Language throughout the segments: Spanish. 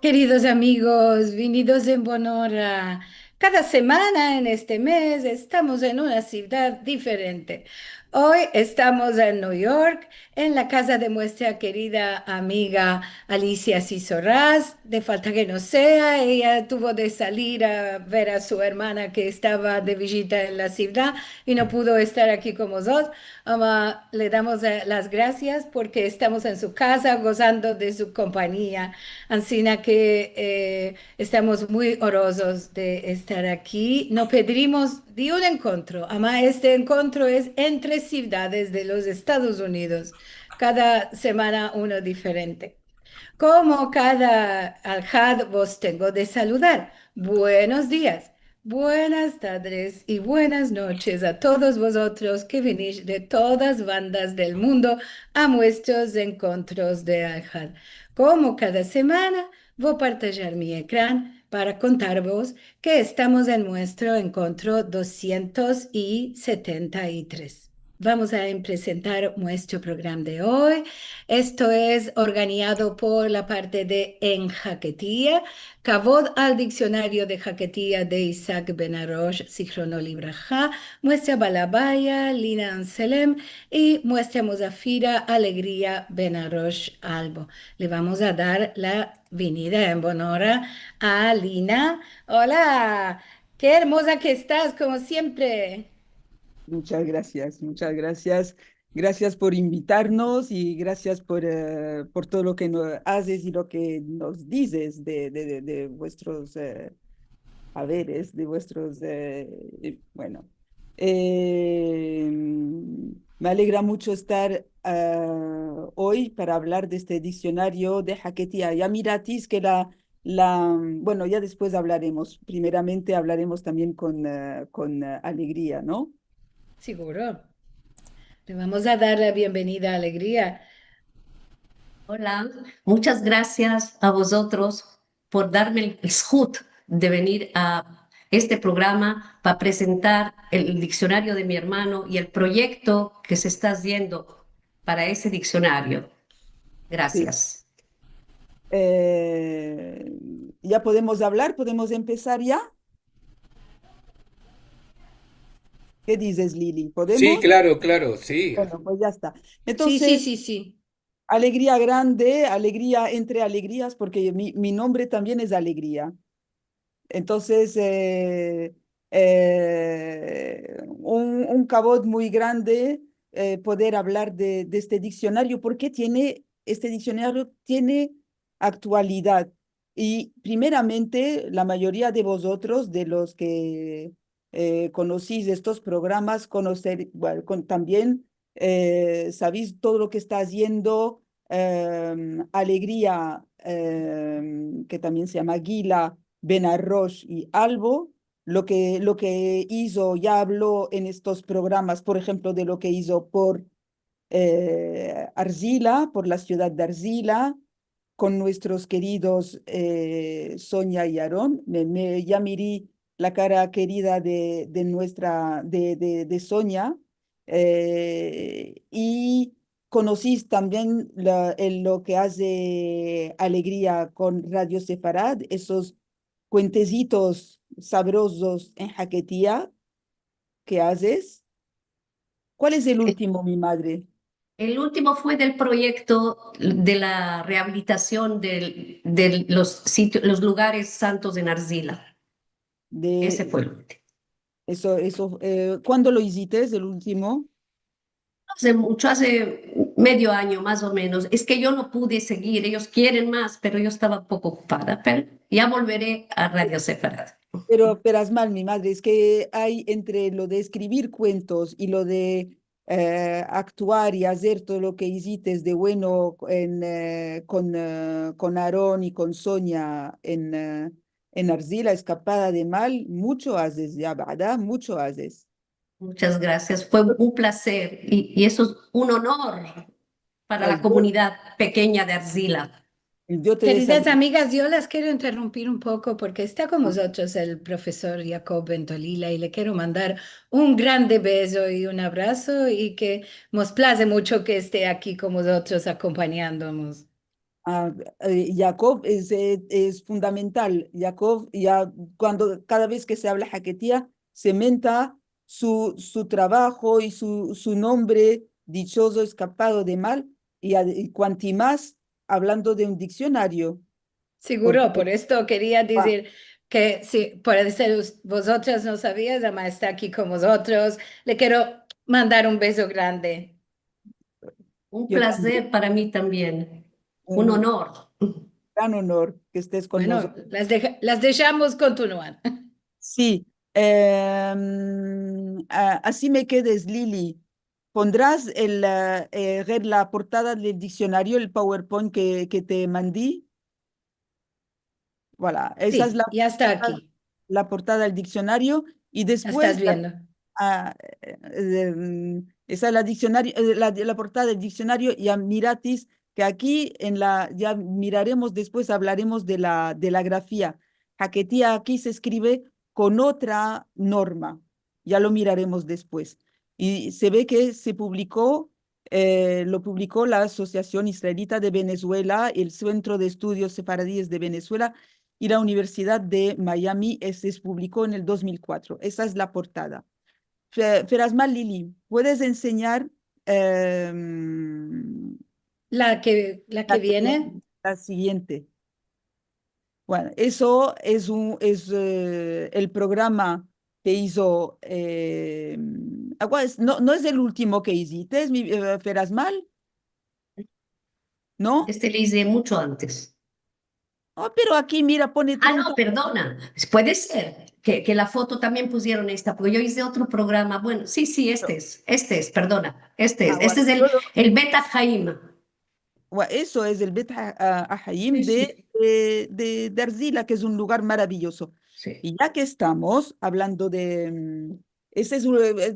Queridos amigos, venidos en Bonora, cada semana en este mes estamos en una ciudad diferente. Hoy estamos en New York, en la casa de nuestra querida amiga Alicia Cisorraz. De falta que no sea, ella tuvo de salir a ver a su hermana que estaba de visita en la ciudad y no pudo estar aquí con nosotros. Le damos las gracias porque estamos en su casa gozando de su compañía. Ansina que estamos muy honrosos de estar aquí. Nos pedimos de un encuentro. Además, este encuentro es entre ciudades de los Estados Unidos. Cada semana uno diferente. Como cada alhad vos tengo de saludar. Buenos días, buenas tardes y buenas noches a todos vosotros que venís de todas bandas del mundo a nuestros encuentros de alhad. Como cada semana, voy a partillar mi ecrán para contaros que estamos en nuestro encuentro 273. Vamos a presentar nuestro programa de hoy. Esto es organizado por la parte de En Jaquetía, Kavod al diccionario de Jaquetía de Isaac Benarosh, Zichrono Libraja, muestra Balabaya, Lina Anselem y muestra Mozafira, Alegría Benarosh Albo. Le vamos a dar la venida en honor a Lina. Hola, qué hermosa que estás, como siempre. Muchas gracias, muchas gracias. Gracias por invitarnos y gracias por todo lo que nos haces y lo que nos dices de vuestros haberes, de vuestros, bueno. Eh, Me alegra mucho estar hoy para hablar de este diccionario de Jaquetía. Ya miratis que bueno, ya después hablaremos. Primeramente hablaremos también con alegría, ¿no? Seguro. Le vamos a dar la bienvenida, Alegría. Hola, muchas gracias a vosotros por darme el zhut de venir a este programa para presentar el diccionario de mi hermano y el proyecto que se está haciendo para ese diccionario. Sí. Gracias. Eh, ya podemos hablar, podemos empezar ya. ¿Qué dices, Lili? Sí, ¿Podemos? claro, claro, sí. Bueno, pues ya está. Sí, sí, Entonces, sí, sí. alegría grande, alegría entre alegrías, porque mi nombre también es Alegría. Entonces, un cabot muy grande poder hablar de este diccionario, porque este diccionario tiene actualidad. Y primeramente, la mayoría de vosotros, de los que conocís estos programas, bueno, también sabéis todo lo que está haciendo Alegría, que también se llama Gila Benarroch y Albo, lo que hizo, ya habló en estos programas, por ejemplo, de lo que hizo por Argila, por la ciudad de Argila, con nuestros queridos Sonia y Aarón. Ya miré la cara querida de Sonia, y conocís también lo que hace Alegría con Radio Sefarad, esos cuentecitos sabrosos en Jaquetía que haces. ¿Cuál es el último, mi madre? El último fue del proyecto de la rehabilitación de los sitios, los lugares santos en Argila. Ese De fue el último. ¿Cuándo lo hiciste, el último? Hace mucho, hace medio año más o menos. Es que yo no pude seguir, ellos quieren más, pero yo estaba un poco ocupada, pero ya volveré a Radio Separada. Pero mal, mi madre, es que hay entre lo de escribir cuentos y lo de actuar y hacer todo lo que hiciste de bueno con Aarón y con Sonia en Arcila, Escapada de Mal, mucho haces ya, ¿verdad? Mucho haces. Muchas gracias, fue un placer y eso es un honor para la Ay, yo, comunidad pequeña de Argila. yo te Queridas deseo. amigas, yo las quiero interrumpir un poco porque está con nosotros el profesor Jacob Bentolila y le quiero mandar un grande beso y un abrazo y que nos place mucho que esté aquí con nosotros acompañándonos. Ah, Jacob es fundamental. Jacob, ya cada vez que se habla jaquetía, se menta su trabajo y su nombre dichoso, escapado de mal, y cuanti más hablando de un diccionario, porque Seguro, por esto quería ah, decir que si puede ser vosotras no sabías, ama está aquí con vosotros. Le quiero mandar un beso grande. Un yo también, placer para mí también, un un honor. gran honor que estés con Bueno, nosotros. las dejamos continuar. Sí, así me quedes, Lili. ¿Pondrás ver la portada del diccionario, el PowerPoint que te mandé? Voilà, esa es Sí, ya está aquí. la portada del diccionario y Ya estás después viendo. esa es la, diccionario, la portada del diccionario y a miratis que aquí ya miraremos después, hablaremos de la grafía. Jaquetía aquí se escribe con otra norma, ya lo miraremos después. Y se ve que lo publicó la Asociación Israelita de Venezuela, el Centro de Estudios Sefaradíes de Venezuela y la Universidad de Miami. Se publicó en el 2004. Esa es la portada. Ferasmal Lili, ¿puedes enseñar La que viene, la siguiente? Bueno, eso es el programa que hizo. No, no es el último que hiciste, es Ferasmal, ¿no? Este le hice mucho antes. Oh, pero aquí, mira, pone Ah, no, 30. perdona. Puede ser que la foto también pusieron esta, porque yo hice otro programa. Bueno, sí, sí, perdona, Bueno, este es el Beta Jaim. Eso es el Bet Sí, Ahayim sí, de Arzila, que es un lugar maravilloso. sí. Y ya que estamos hablando ese es,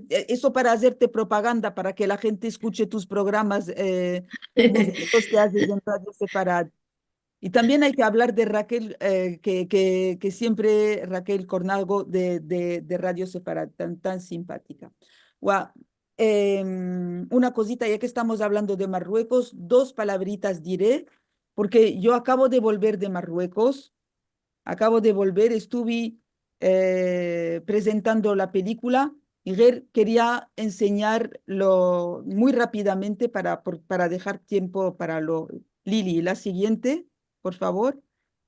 eso para hacerte propaganda, para que la gente escuche tus programas los que haces en Radio Sefarad. Y también hay que hablar de Raquel, que siempre Raquel Cornago de Radio Separada, tan simpática. Guau, una cosita, ya que estamos hablando de Marruecos, dos palabritas diré, porque yo acabo de volver de Marruecos. Acabo de volver, estuve presentando la película y quería enseñarlo muy rápidamente para dejar tiempo para lo. Lili, la siguiente, por favor.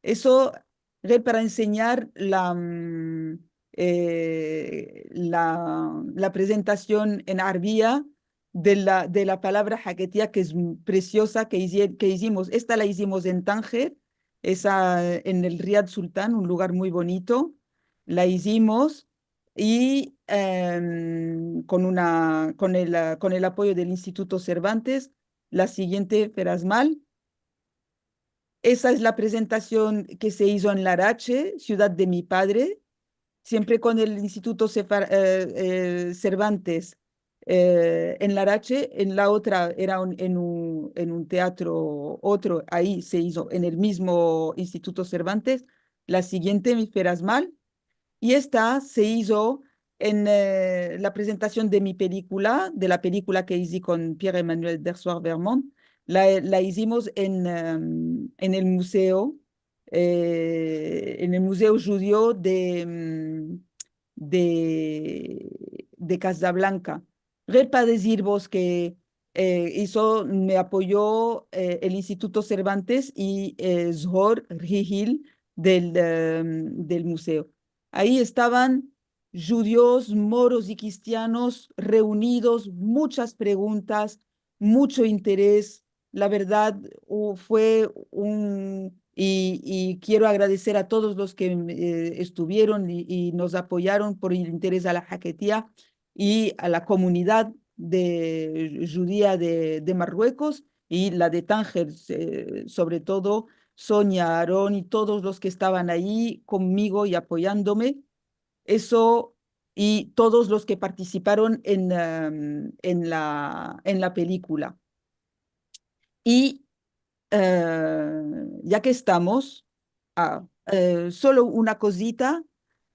Eso, para enseñar la presentación en arbía de la palabra jaquetía, que es preciosa, que hicimos. Esta la hicimos en Tánger, esa en el Riad Sultán, un lugar muy bonito. La hicimos y con el apoyo del Instituto Cervantes, la siguiente, Ferasmal. Esa es la presentación que se hizo en Larache, ciudad de mi padre, siempre con el Instituto Cervantes en Larache. En la otra era en un teatro, otro, ahí se hizo en el mismo Instituto Cervantes. La siguiente, mi Ferasmal. Y esta se hizo en la presentación de la película que hice con Pierre-Emmanuel Dersoir-Vermont. La hicimos en el Museo Judío de Casablanca. Para decir vos que me apoyó el Instituto Cervantes y Zhor Rigil del museo. Ahí estaban judíos, moros y cristianos reunidos, muchas preguntas, mucho interés. La verdad, fue y quiero agradecer a todos los que estuvieron y nos apoyaron por el interés a la jaquetía y a la comunidad judía de Marruecos y la de Tánger, sobre todo Sonia, Aarón y todos los que estaban ahí conmigo y apoyándome. Eso y todos los que participaron en la película. Y ya que estamos, solo una cosita.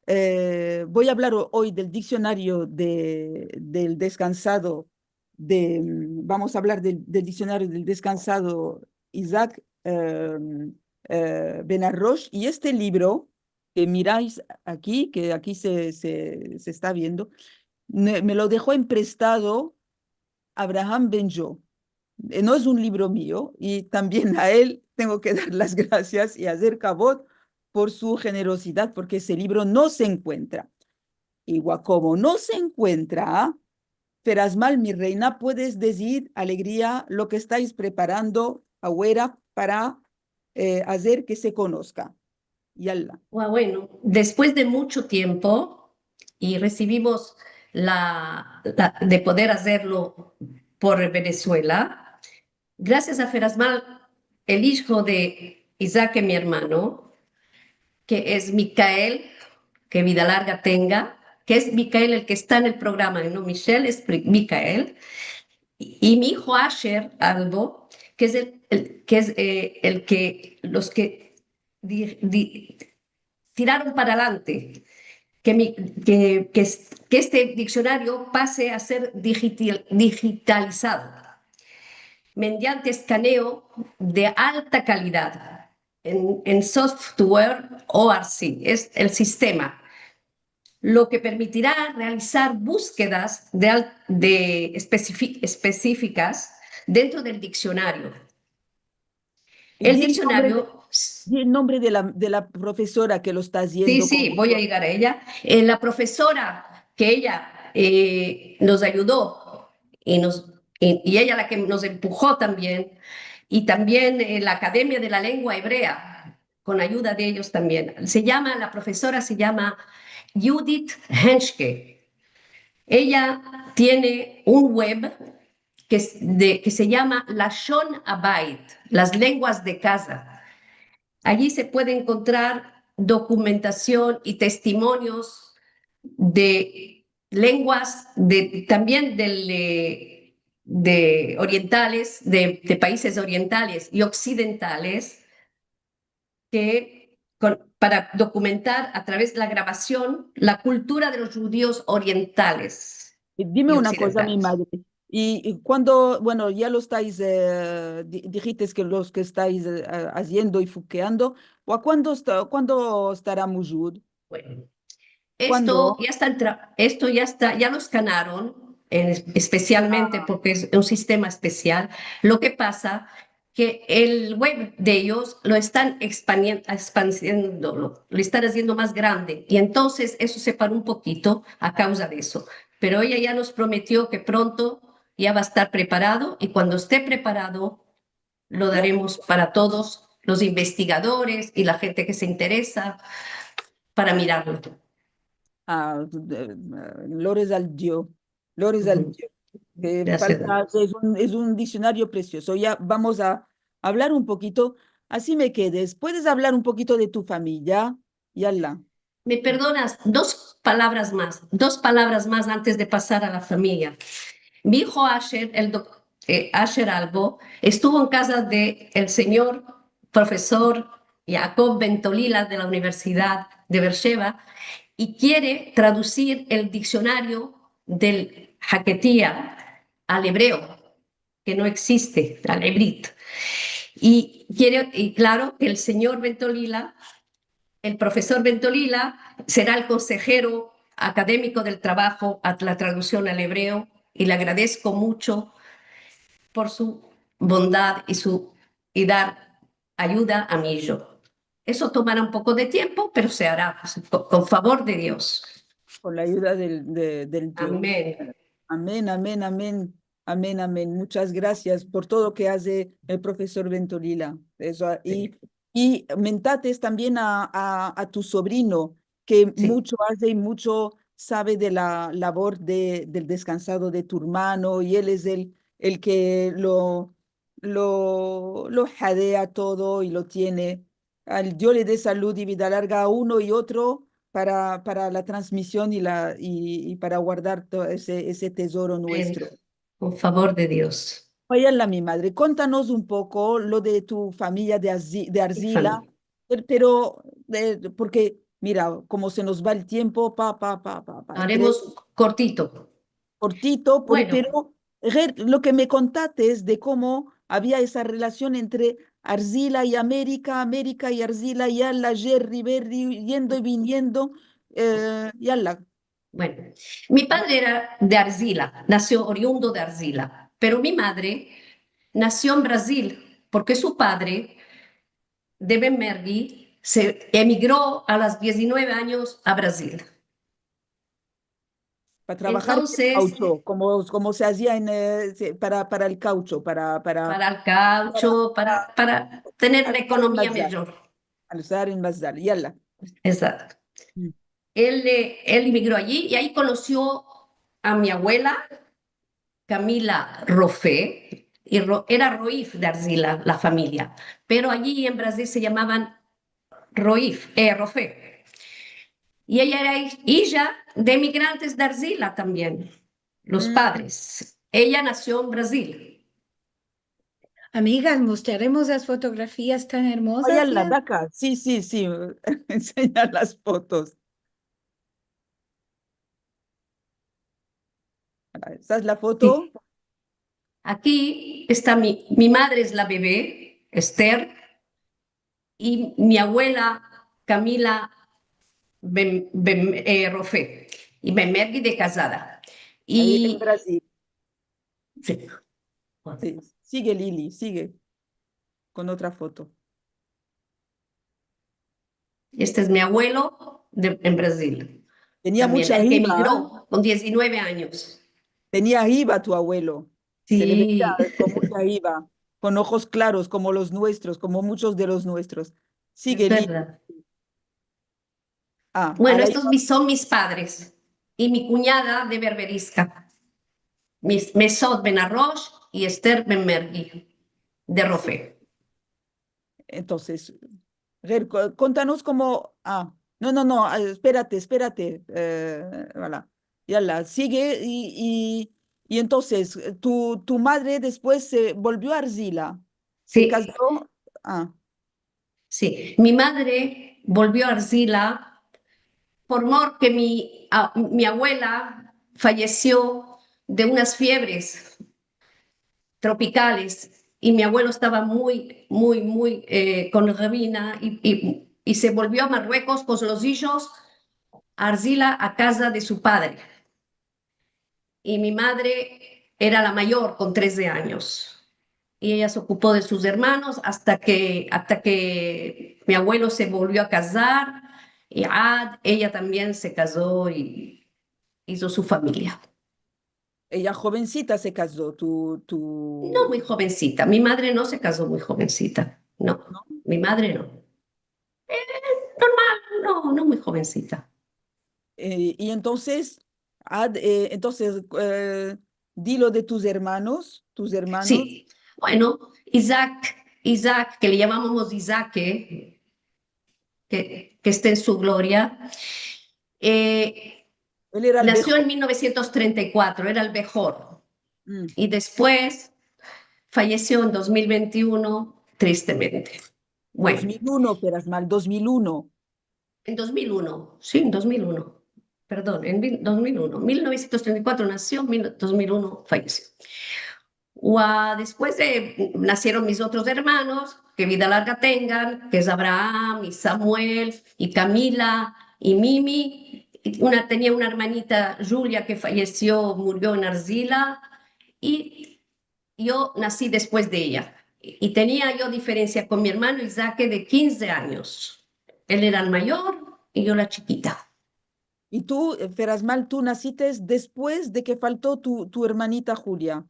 Voy a hablar hoy del diccionario del descansado, vamos a hablar del diccionario del descansado Isaac Benarrosh, y este libro que miráis aquí, que aquí se está viendo, me lo dejó emprestado Abraham Benjo. No es un libro mío y también a él tengo que dar las gracias y hacer cabot por su generosidad, porque ese libro no se encuentra. Igual como no se encuentra, Ferasmal, mi reina, puedes decir, alegría, lo que estáis preparando ahora para hacer que se conozca. Yalla. Bueno, después de mucho tiempo y recibimos de poder hacerlo por Venezuela, gracias a Ferasmal, el hijo de Isaac, mi hermano, que es Micael, que vida larga tenga, que es Micael el que está en el programa, no Michelle, es Micael, y mi hijo Asher Albo, que es el que los que tiraron para adelante, que, que este diccionario pase a ser digitalizado mediante escaneo de alta calidad en software ORC, es el sistema, lo que permitirá realizar búsquedas específicas dentro del diccionario. Y El diccionario, di el nombre de la profesora que lo está sí, haciendo. sí, voy a llegar a ella. La profesora que ella nos ayudó y ella la que nos empujó también, y también la Academia de la Lengua Hebrea, con ayuda de ellos también. La profesora se llama Judith Henschke. Ella tiene un web que se llama Lashon Abait, las lenguas de casa. Allí se puede encontrar documentación y testimonios de lenguas también de orientales, de países orientales y occidentales, para documentar a través de la grabación la cultura de los judíos orientales Dime y una cosa, mi occidentales. madre. Y cuando, bueno, ya lo estáis, dijiste que los que estáis haciendo y fuqueando, ¿o a cuándo estará Mujud? Bueno, ¿Cuándo? esto ya está, ya lo escanaron, especialmente Ah, porque es un sistema especial. Lo que pasa que el web de ellos lo están expandiendo, lo están haciendo más grande y entonces eso se paró un poquito a causa de eso. Pero ella ya nos prometió que pronto ya va a estar preparado y cuando esté preparado lo ya, daremos para todos los investigadores y la gente que se interesa para mirarlo. Lores al Dio, Lores al Ujú. Dio. Que Gracias. falta, es un diccionario precioso. Ya vamos a hablar un poquito, así me quedes. ¿Puedes hablar un poquito de tu familia? Yala. ¿Me perdonas? Dos palabras más antes de pasar a la familia. Mi hijo Asher, Asher Albo, estuvo en casa del señor profesor Jacob Bentolila de la Universidad de Beersheba y quiere traducir el diccionario del Haketia al hebreo, que no existe, al hebrit. Y claro que el señor Bentolila, el profesor Bentolila, será el consejero académico del trabajo a la traducción al hebreo y le agradezco mucho por su bondad y dar ayuda a mi hijo. Eso tomará un poco de tiempo, pero se hará con favor de Dios. Con la ayuda del Dios. Amén. Amén, amén, amén, amén, amén. Muchas gracias por todo lo que hace el profesor Ventolila. Eso, Sí, y mentates también a tu sobrino, que sí. mucho hace y mucho sabe de la labor del descansado de tu hermano, y él es el que lo jadea todo y lo tiene. Al Dios le dé salud y vida larga a uno y otro para la transmisión y para guardar todo ese tesoro Amén. nuestro. Con favor de Dios. Vaya mi madre, contanos un poco lo de tu familia de Mi Arcila, familia. pero porque mira, como se nos va el tiempo, entre Haremos cortito. cortito, Bueno, pero lo que me contaste es de cómo había esa relación entre Arcila y América, América y Arcila, yalla, Jerry, Berry, yendo y viniendo, yalla. Bueno, mi padre era de Arcila, nació oriundo de Arcila, pero mi madre nació en Brasil porque su padre de Bemergui se emigró a los 19 años a Brasil. Para trabajar en el Entonces, caucho, como se hacía para el caucho, para el para caucho, para tener una alzar el economía mazal, mejor. alzar el mazal, yalla. Exacto. Mm. Él emigró allí y ahí conoció a mi abuela, Camila Rofé, y era Roif de Arcila, la familia, pero allí en Brasil se llamaban Roif, Rofé. Y ella era hija de emigrantes de Arcila también, los Mm. padres. Ella nació en Brasil. Amigas, mostraremos las fotografías tan Oh, hermosas, yalla, ya. Daca, sí, sí, sí, enseña las fotos. ¿Esa es la Sí. foto? Aquí está mi madre, es la bebé, Esther, y mi abuela, Camila Rofé, y Bemergui de casada. Ahí en Y Brasil. sí, Sí. Sigue Lili, sigue con otra foto. este es mi abuelo en Brasil, Tenía también, mucha el que IVA, ¿ah? emigró con 19 años. Tenía IVA tu abuelo. Se le veía Sí, con mucha IVA, con ojos claros como los nuestros, como muchos de los nuestros. es Sigue Lili. verdad. Ah, Bueno, ahora estos son mis padres y mi cuñada de Berberisca, Mesot Benarroch y Esther Bemergui de sí. Rofé. Entonces, contanos cómo. Ah, no, no, no, espérate, espérate. Voilà. Yala, sigue y entonces tu madre después se volvió a Arcila, se Sí, casó. Ah, sí. Mi madre volvió a Arcila por mor que mi abuela falleció de unas fiebres tropicales y mi abuelo estaba muy con rabina y se volvió a Marruecos con los hijos a Arcila a casa de su padre. Y mi madre era la mayor con 13 años. Y ella se ocupó de sus hermanos hasta que mi abuelo se volvió a casar y ella también se casó y hizo su familia. ella jovencita se casó, No muy jovencita, mi madre no se casó muy jovencita, no, ¿no? mi madre no. Normal, no, no muy jovencita. Y entonces, dilo de tus hermanos. Sí, bueno, Isaac, que le llamábamos Isaac, que esté en su gloria, eh, Él era el nació mejor. en 1934, era el mejor, Mm. y después falleció en 2021, tristemente. Bueno, 2001, mal 2001. en 2001, sí, en 2001, perdón, en 2001, 1934 nació, 2001 falleció. Después nacieron mis otros hermanos, que vida larga tengan, que es Abraham y Samuel y Camila y Mimi. Tenía una hermanita, Julia, que falleció, murió en Arcila, y yo nací después de ella. Y tenía yo diferencia con mi hermano Isaac de 15 años. Él era el mayor y yo la chiquita. Y tú, Ferasmal, tú naciste después de que faltó tu hermanita Julia.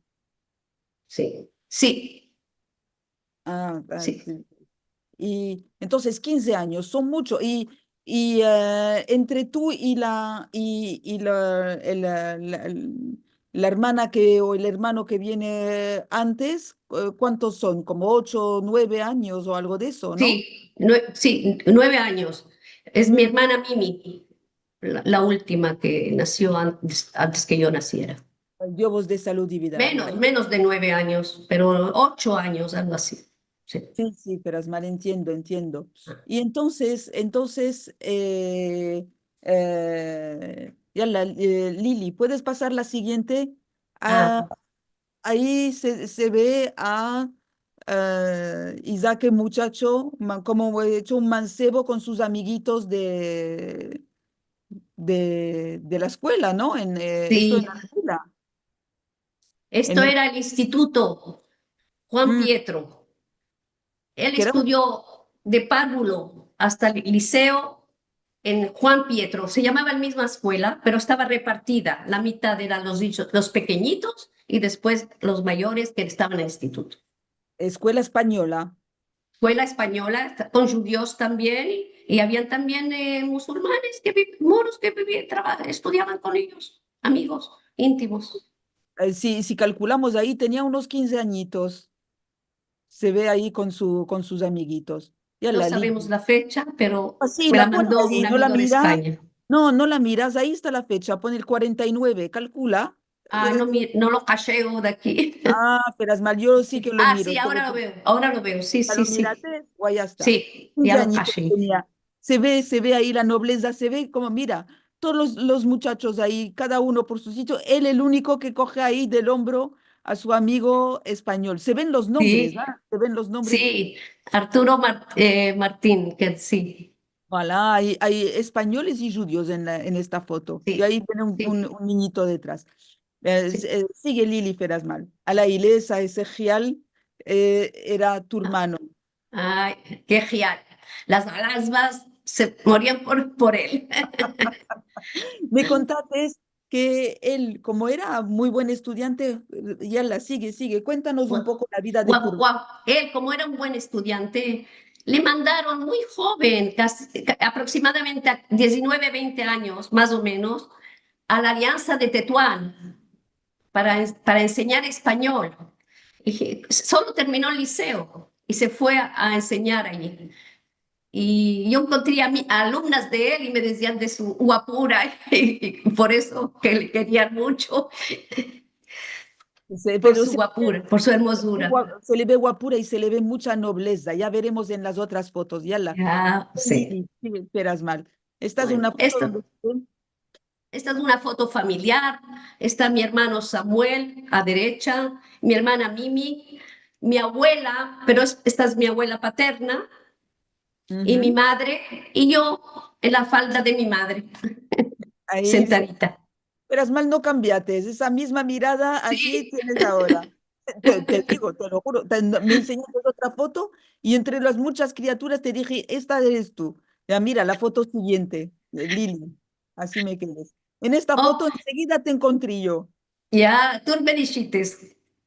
Sí, sí, Ah, sí. sí. Y entonces 15 años, son mucho. Y entre tú y la hermana o el hermano que viene antes, ¿cuántos son? Como 8, 9 años o algo de eso, ¿no? Sí, 9 años. Es mi Mm. hermana Mimi, la última que nació antes que yo naciera. Dios de salud y vida larga. Menos de 9 años, pero 8 años, algo así. Sí. Sí, sí, pero es mal, entiendo, entiendo. Y entonces, Lili, ¿puedes pasar la siguiente? Ah, Ah, ahí se ve a Isaac, el muchacho, como he hecho un mancebo con sus amiguitos de la escuela, ¿no? Esto en Sí, Argila, esto en el, era el Instituto Juan mm, Pietro. Él que era, estudió de párvulo hasta el liceo en Juan Pietro. Se llamaba la misma escuela, pero estaba repartida. La mitad eran los pequeñitos y después los mayores que estaban en el instituto. escuela española. Escuela española con judíos también y habían también musulmanes, moros que vivían, estudiaban con ellos, amigos íntimos. Si calculamos ahí, tenía unos 15 añitos. Se ve ahí con sus amiguitos. Ya No la sabemos Lili. la fecha, pero Así, me la la pones mandó ahí, un no la amigo de miras. España. No, no la miras. Ahí está la fecha. Pone el 49. Calcula. Ah, no, no lo cacheo de aquí. Pero es mal, yo sí que lo Ah, miro. sí, ahora lo veo, sí, Ya sí, lo sí, miraste, o ya está. sí, ya 15 lo añitos caché. tenía. Se ve ahí la nobleza, se ve como, mira, todos los muchachos ahí, cada uno por su sitio, él el único que coge ahí del hombro a su amigo español. Se ven los nombres, Sí, ¿ah? Se ven los nombres. sí, Arturo Martín, que sí, Voilà, hay españoles y judíos en esta foto. Y sí, ahí tiene sí, un niñito detrás. sí. Sigue Lili Ferasmal. A la Ilesa, ese Gial, era tu hermano. Ay, qué genial. Las alasbas se morían por él. Me contaste que él, como era muy buen estudiante, ya la sigue. Cuéntanos un poco la vida de tu Guau, hermano. guau. Él, como era un buen estudiante, le mandaron muy joven, aproximadamente a 19, 20 años, más o menos, a la Alianza de Tetuán para enseñar español. Y solo terminó el liceo y se fue a enseñar allí. Y yo encontré a alumnas de él y me decían de su guapura y por eso que le querían mucho, por Pero su guapura, por su hermosura. se le ve guapura y se le ve mucha nobleza. Ya veremos en las otras fotos. Ya la. Ya, sí. Lili, sí, esperas mal. Esta es Bueno, una foto donde esta es una foto familiar. Está mi hermano Samuel a derecha, mi hermana Mimi, mi abuela, pero esta es mi abuela paterna, y mi ujú, madre, y yo en la falda de mi madre, ahí sentadita. esperas mal, no cambiates. Esa misma mirada así Sí. tienes ahora. Te digo, te lo juro. Me enseñaste otra foto y entre las muchas criaturas te dije, esta eres tú. Ya mira, la foto siguiente, Lili. Así me quedes. En esta Oh, foto enseguida te encontré yo. ya, tú me dijiste.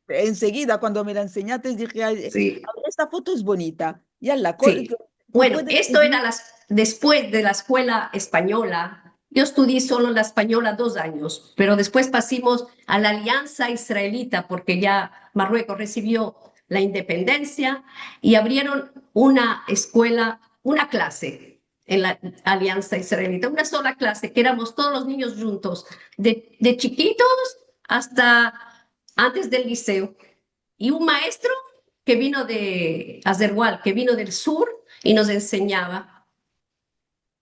Enseguida, cuando me la enseñaste, dije, "Ay, Sí, esta foto es bonita. Ya sí. tú Bueno, puedes esto seguir. era después de la escuela española. Yo estudié solo en la española 2 años, pero después pasamos a la Alianza Israelita porque ya Marruecos recibió la independencia y abrieron una escuela, una clase en la Alianza Israelita, una sola clase, que éramos todos los niños juntos, de chiquitos hasta antes del liceo. Y un maestro que vino de Azergual, que vino del sur y nos enseñaba.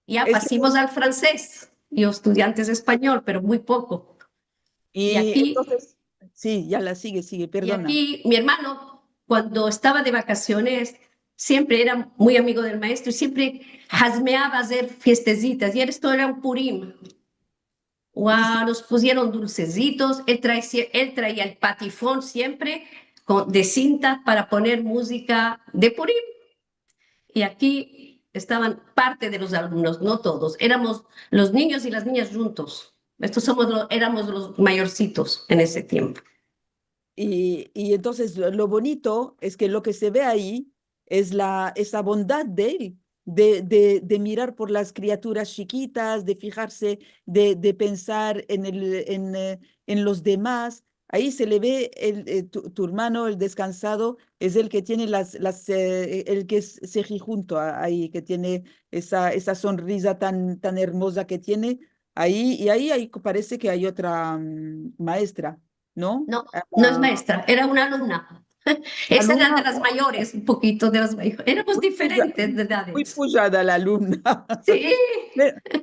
Ya Es que, pasamos al francés, yo estudiantes de español, pero muy poco. Y y aquí, entonces, sí, ya la sigue, y perdona. aquí mi hermano, cuando estaba de vacaciones, siempre era muy amigo del maestro y siempre hasmeaba a hacer fiestecitas. Y esto era un purim. Y sí, Wow, nos pusieron dulcecitos. Él traía el patifón siempre de cinta para poner música de purim. Y aquí estaban parte de los alumnos, no todos. Éramos los niños y las niñas juntos. Éramos los mayorcitos en ese tiempo. y entonces lo bonito es que lo que se ve ahí es esa bondad de él, de mirar por las criaturas chiquitas, de fijarse, de pensar en los demás. Ahí se le ve tu hermano, el descansado, es el que tiene el que es cejijunto ahí, que tiene esa sonrisa tan hermosa que tiene. Ahí, y ahí parece que hay otra maestra, ¿no? No, no es La maestra, era una alumna. Esa era de alumna, las mayores, un poquito de las mayores. Éramos diferentes de muy edades. puyada la alumna. Sí,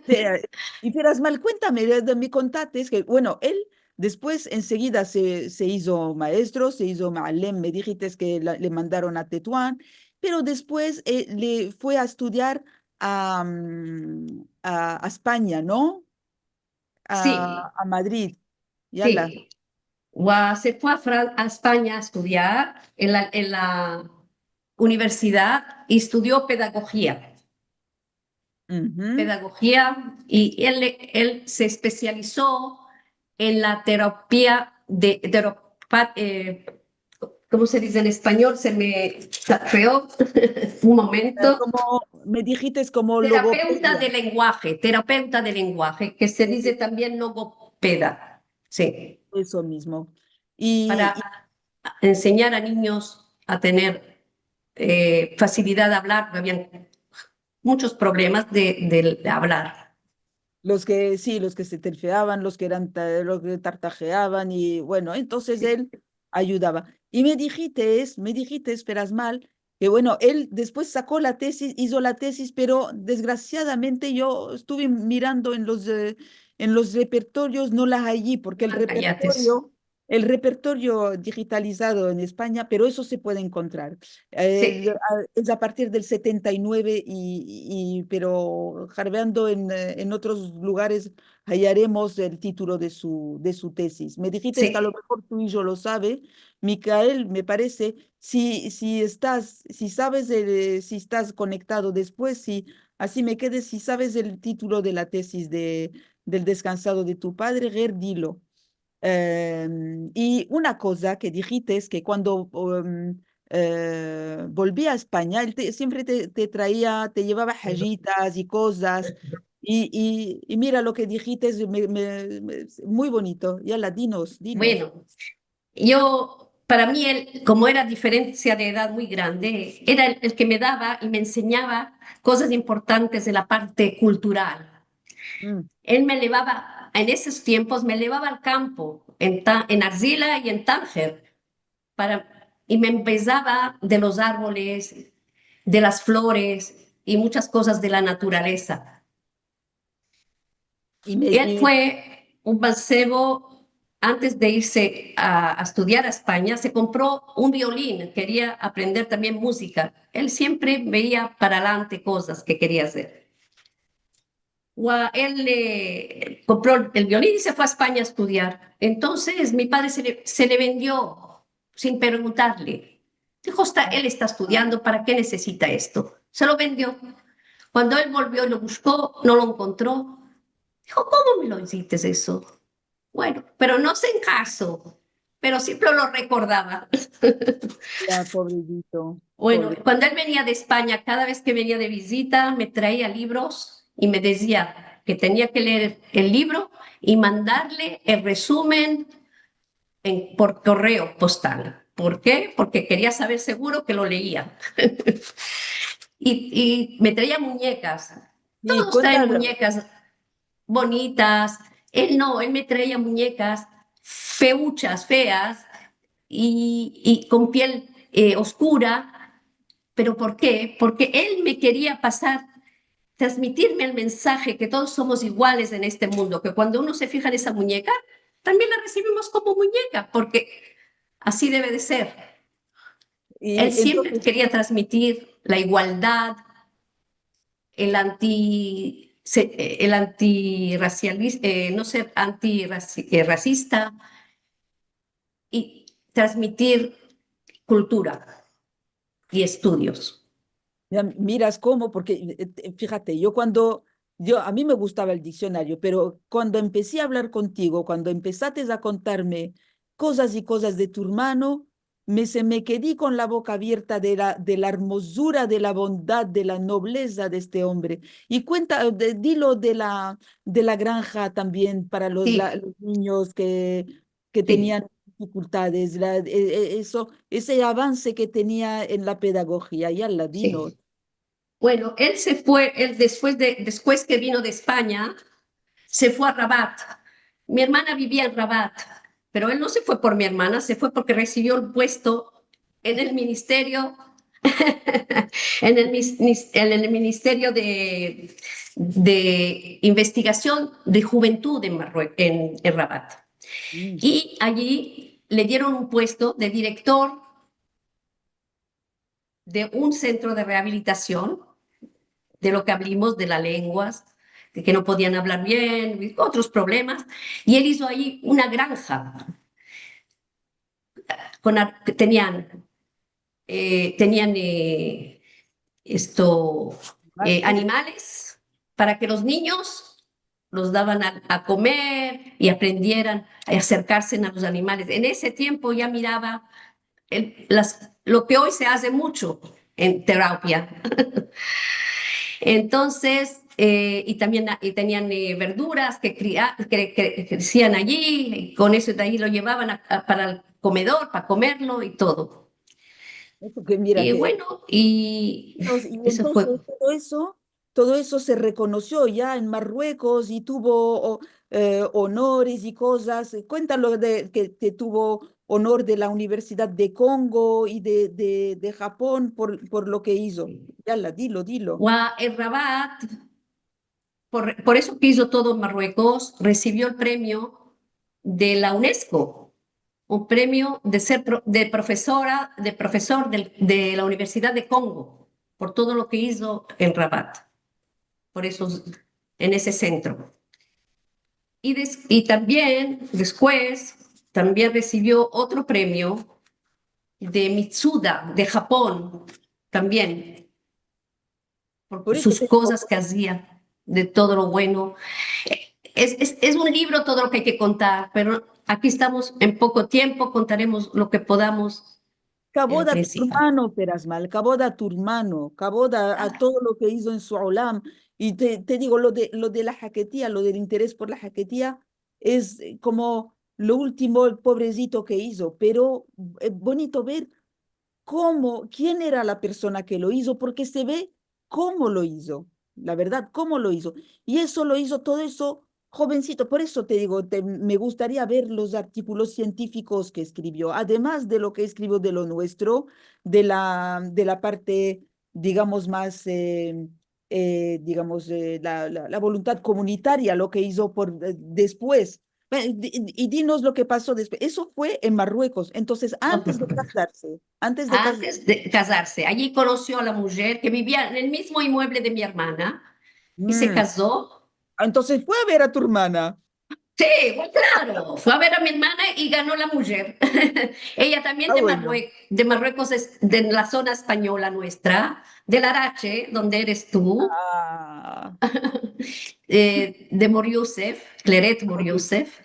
Pero, y Ferasmal, cuéntame, me contaste, es que, bueno, él Después, enseguida se hizo maestro, se hizo ma'alem, me dijiste que le mandaron a Tetuán, pero después le fue a estudiar a España, ¿no? Sí, A Madrid. Yala. sí. Se fue a España a estudiar en la universidad y estudió Ujú. pedagogía y él se especializó en la terapia ¿cómo se dice en español? Se me feó un momento. Como me dijiste, es como Terapeuta logopedia. de terapeuta de lenguaje, que se dice también logopeda, sí, Eso mismo. Y, para enseñar a niños a tener facilidad de hablar, porque habían muchos problemas de hablar. los que sí, los que se terfeaban, los que los que tartajeaban y bueno, entonces Sí, él ayudaba. Y me dijiste, esperas mal, que bueno, él después sacó la tesis, hizo la tesis, pero desgraciadamente yo estuve mirando en los repertorios, no las allí, porque cállates. el repertorio digitalizado en España, pero eso se puede encontrar. Sí, Es a partir del 79 pero jarveando en otros lugares hallaremos el título de su tesis. Me dijiste que a lo sí, mejor tú y yo lo sabe. Micael, me parece, si sabes, si estás conectado después, si así me quedes, si sabes el título de la tesis del descansado de tu padre, Ger, dilo. Y una cosa que dijiste es que cuando volví a España, él siempre te traía, te llevaba hajitas y cosas. Y mira lo que dijiste, es muy bonito. Yala, dinos. bueno, para mí, él, como era diferencia de edad muy grande, era el que me daba y me enseñaba cosas importantes de la parte cultural. Mm. Él me llevaba, en esos tiempos, me llevaba al campo, en Arcila y en Tánger, y me empezaba de los árboles, de las flores y muchas cosas de la naturaleza. Él Y fue un mancebo, antes de irse a estudiar a España, se compró un violín, quería aprender también música. Él siempre veía para adelante cosas que quería hacer. Él le compró el violín y se fue a España a estudiar. Entonces mi padre se le vendió sin preguntarle. Dijo, él está estudiando, ¿para qué necesita esto? Se lo vendió. Cuando él volvió y lo buscó, no lo encontró. Dijo, ¿cómo me lo hiciste eso? Bueno, pero no se en caso, pero siempre lo recordaba. ya, pobrecito, Bueno, pobre. cuando él venía de España, cada vez que venía de visita, me traía libros y me decía que tenía que leer el libro y mandarle el resumen por correo postal. ¿Por qué? Porque quería saber seguro que lo leía. Y me traía muñecas. Sí, Todos traen cuéntalo. muñecas bonitas. Él no, él me traía muñecas feuchas, feas y con piel oscura. ¿Pero por qué? Porque él me quería pasar, transmitirme el mensaje que todos somos iguales en este mundo, que cuando uno se fija en esa muñeca, también la recibimos como muñeca, porque así debe de ser. Él Y siempre entonces, quería transmitir la igualdad, el antirracialista, no ser antirracista y transmitir cultura y estudios. ya miras cómo, porque fíjate, a mí me gustaba el diccionario, pero cuando empecé a hablar contigo, cuando empezaste a contarme cosas y cosas de tu hermano, se me quedé con la boca abierta de la hermosura, de la bondad, de la nobleza de este hombre. Y dilo de la granja también para Sí, los niños que sí, tenían dificultades, ese avance que tenía en la pedagogía, ya ladino. sí. Bueno, él se fue, él después que vino de España, se fue a Rabat. Mi hermana vivía en Rabat, pero él no se fue por mi hermana, se fue porque recibió el puesto en el ministerio, en el ministerio de investigación de juventud en Rabat. Mm. Y allí le dieron un puesto de director de un centro de rehabilitación, de lo que hablamos de las lenguas, de que no podían hablar bien, otros problemas. Y él hizo ahí una granja. Tenían Vale. animales para que los niños los daban a comer y aprendieran a acercarse a los animales. En ese tiempo ya miraba lo que hoy se hace mucho en terapia. Entonces, y también tenían verduras que crecían allí, y con eso de ahí lo llevaban para el comedor, para comerlo y todo. Eso que mira Y que bueno, y y eso fue. entonces todo eso se reconoció ya en Marruecos y tuvo honores y cosas. Cuéntalo de que tuvo honor de la Universidad de Congo y de Japón por lo que hizo. Yala, dilo. El Rabat, por eso que hizo todo en Marruecos, recibió el premio de la UNESCO, un premio de ser de profesor de la Universidad de Congo, por todo lo que hizo en Rabat, por eso en ese centro. Y también después, también recibió otro premio de Mitsuda, de Japón, también, por Por eso sus te cosas que hacía, de todo lo bueno. Es un libro todo lo que hay que contar, pero aquí estamos en poco tiempo, contaremos lo que podamos en lo Caboda tu principal. hermano, Perasmal, Caboda tu hermano, Caboda a todo lo que hizo en su aulam. Y te digo, lo de la jaquetía, lo del interés por la jaquetía, es como lo último, el pobrecito que hizo, pero es bonito ver quién era la persona que lo hizo, porque se ve cómo lo hizo, la verdad, cómo lo hizo. Y eso lo hizo todo eso jovencito. Por eso te digo, me gustaría ver los artículos científicos que escribió, además de lo que escribió de lo nuestro, de la parte, digamos, más, digamos, la voluntad comunitaria, lo que hizo después. Y dinos lo que pasó después. Eso fue en Marruecos. Entonces, Antes de casarse, allí conoció a la mujer que vivía en el mismo inmueble de mi hermana y se Mm. casó. Entonces fue a ver a tu hermana. Sí, pues claro, fue a ver a mi hermana y ganó la mujer. Ella también Ah, bueno. De Marruecos, es de la zona española nuestra, del Arache, donde eres tú, Ah, de Mor Youssef, Claret Mor Youssef,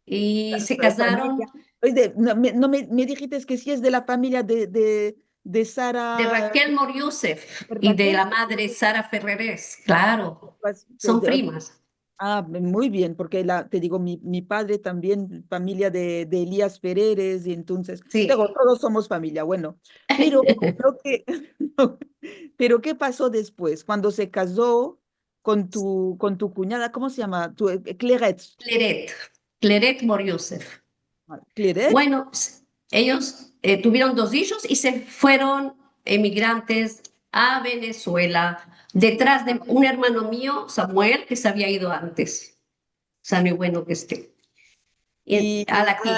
y se la familia. casaron Oye, no me dijiste que sí es de la familia de de Sara Raquel Mor Youssef y de Raquel. la madre Sara Ferreres, claro, Pues, son primas. muy bien, porque te digo, mi padre también, familia de Elías Ferreres, y entonces, Sí. todos somos familia, bueno, pero pero ¿qué pasó después? Cuando se casó con tu cuñada, ¿cómo se llama? Clairette. Claret, Claret Mor Youssef. Clairette. Bueno, ellos tuvieron dos hijos y se fueron emigrantes a Venezuela, detrás de un hermano mío, Samuel, que se había ido antes. Sano y bueno que esté. Y A la que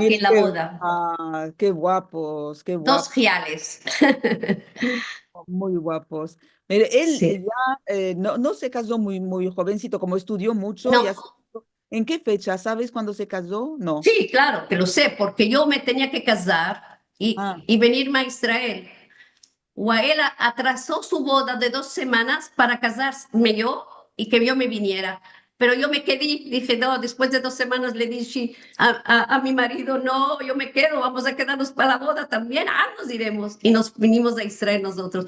Mira, la boda. qué guapos, qué Dos guapos, giales. muy guapos. Mire, él Sí. ya no se casó muy jovencito, como estudió mucho, No, ya ¿En qué fecha? ¿Sabes cuándo se casó? No. sí, claro, que lo sé, porque yo me tenía que casar Ah, y venirme a Israel. Waela atrasó su boda de 2 semanas para casarme yo y que yo me viniera. Pero yo me quedé, dije, no, después de 2 semanas le dije a mi marido, no, yo me quedo, vamos a quedarnos para la boda también, nos iremos. Y nos vinimos a Israel nosotros.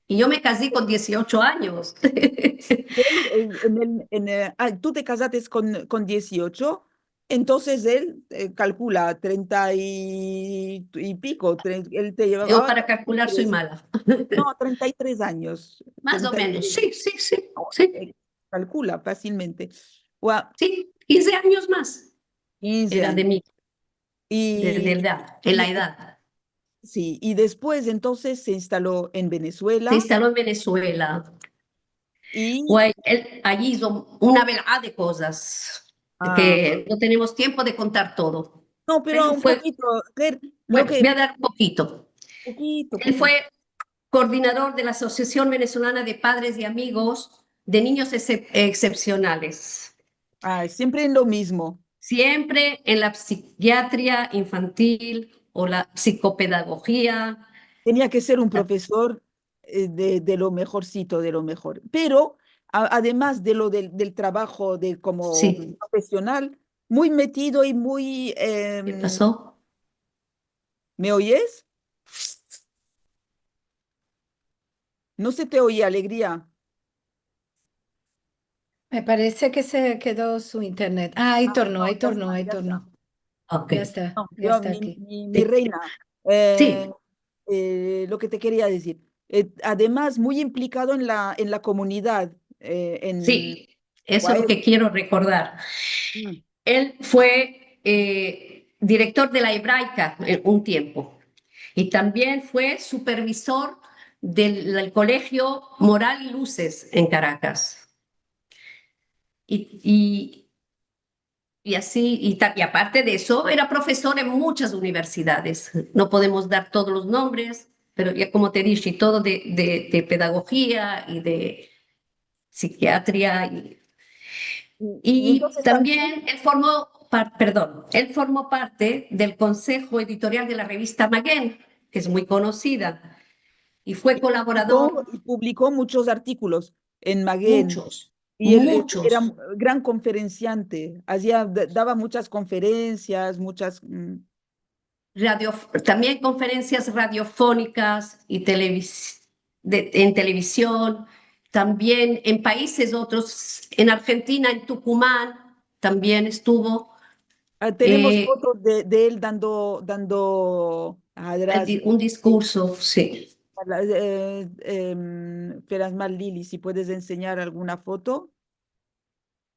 Y yo me casé con 18 años. él, tú te casaste con 18, entonces él calcula 30 y pico, él te Yo llevaba para calcular soy 33, mala. no, 33 años, Más o menos, 33, sí, sí, sí, no, sí, calcula fácilmente. Guau, sí, 15 años más 15 era de años. mí, de Y, edad, en la y, edad. sí, y después entonces se instaló en Se Venezuela instaló en Venezuela. y Él allí hizo una velada de cosas. Ah, que no tenemos tiempo de contar todo. no, pero Él un fue, poquito, ver, lo bueno, que, voy a dar un poquito. poquito, Él fue poquito. coordinador de la Asociación Venezolana de Padres y Amigos de Niños Excepcionales, Ah, siempre en lo mismo. siempre en la psiquiatría infantil o la psicopedagogía. Tenía que ser un profesor de lo mejorcito, de lo mejor. Pero además de lo del trabajo de como Sí, profesional, muy metido y muy... ¿qué pasó? ¿me oyes? No se te oye, Alegría. Me parece que se quedó su internet. Ah, ahí Ah, tornó, no, ahí ya está, tornó, ahí ya está. tornó. Ok, No, Ya yo, está aquí. mi sí, reina, eh, sí, lo que te quería decir. Además, muy implicado en la comunidad, en sí, eso es lo Guaes. que quiero recordar. Mm. Él fue director de la Hebraica en un tiempo y también fue supervisor del Colegio Moral y Luces en Caracas. Y, y, y así, y aparte de eso, era profesor en muchas universidades. No podemos dar todos los nombres, pero ya como te dije, todo de pedagogía y de psiquiatría. Y Y entonces también también él formó parte del consejo editorial de la revista Maguén, que es muy conocida, y fue colaborador, y publicó muchos artículos en Maguen. muchos, Y él era muchos. un gran conferenciante, hacía, daba muchas conferencias, muchas... Radio, también conferencias radiofónicas y en televisión, también en países otros, en Argentina, en Tucumán, también estuvo tenemos eh, fotos de él dando atrás, un discurso, sí. Feras Mal Lili, si puedes enseñar alguna foto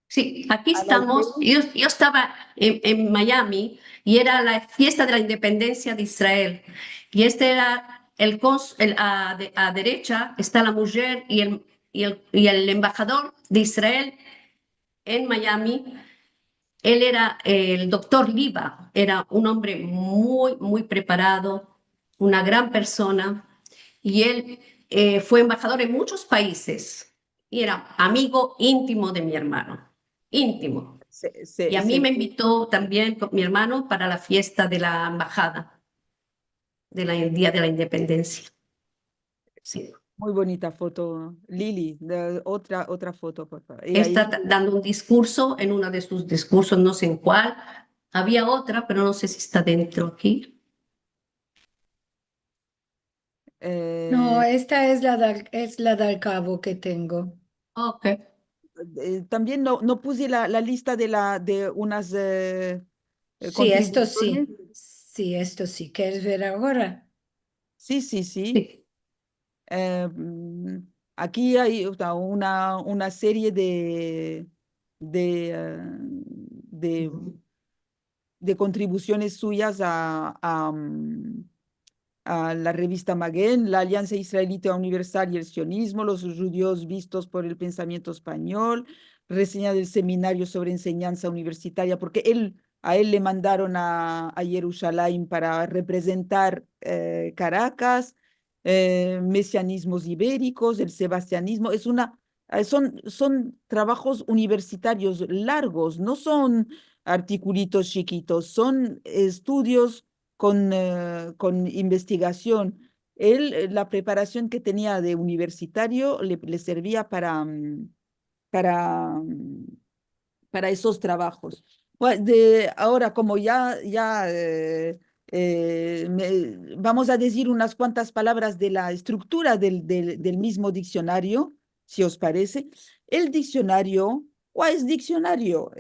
Sí, aquí a las estamos. leyes. Yo estaba en Miami y era la fiesta de la independencia de Israel. Y este era a derecha está la mujer y el embajador de Israel en Miami. Él era el doctor Liba, era un hombre muy, muy preparado, una gran persona. Y él fue embajador en muchos países y era amigo íntimo de mi hermano, íntimo. Y a mí Se me ve invitó también con mi hermano para la fiesta de la embajada del Día de la Independencia. Sí. muy bonita foto, Lili, otra foto, por favor. Y ahí, Está dando un discurso en uno de sus discursos, no sé en cuál. Había otra, pero no sé si está dentro aquí. No, eh, esta es es la del cabo que tengo. Ok. también no puse la lista de unas Sí, esto contribuciones. sí. Sí, esto sí. ¿Quieres ver ahora? Sí, sí, sí. Sí. Aquí hay o sea, una serie de, de, de contribuciones suyas a la revista Maguen, la Alianza Israelita Universal y el Sionismo, los judíos vistos por el pensamiento español, reseña del seminario sobre enseñanza universitaria, porque a él le mandaron a Jerusalén para representar Caracas, mesianismos ibéricos, el sebastianismo, son trabajos universitarios largos, no son articulitos chiquitos, son estudios con investigación. Él, la preparación que tenía de universitario le servía para, mm, para esos trabajos. Ahora, como vamos a decir unas cuantas palabras de la estructura del mismo diccionario, si os parece. El diccionario, o es diccionario,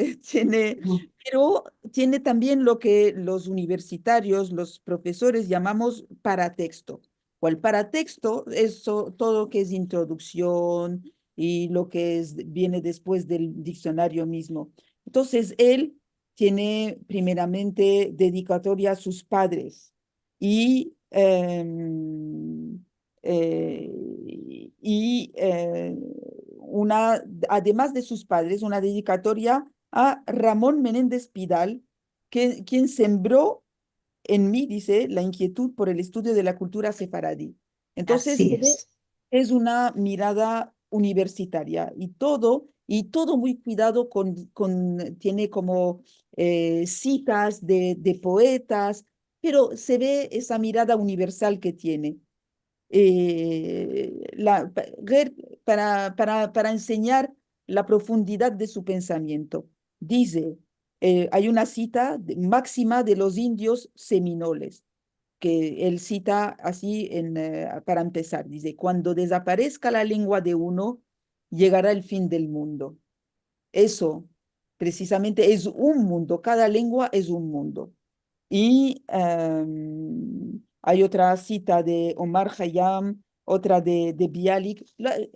pero tiene también lo que los universitarios, los profesores llamamos paratexto. O el paratexto es todo lo que es introducción y lo que viene después del diccionario mismo. Entonces, él tiene primeramente dedicatoria a sus padres y, y además de sus padres, una dedicatoria a Ramón Menéndez Pidal, quien sembró en mí, dice, la inquietud por el estudio de la cultura sefaradí. Entonces, Así es. es una mirada universitaria y todo muy cuidado tiene como citas de poetas, pero se ve esa mirada universal que tiene. Gerd, para enseñar la profundidad de su pensamiento. Dice, hay una cita máxima de los indios seminoles, que él cita así para empezar. Dice, cuando desaparezca la lengua de uno, llegará el fin del mundo. Eso precisamente es un mundo, cada lengua es un mundo. Y hay otra cita de Omar Khayyam, otra de Bialik,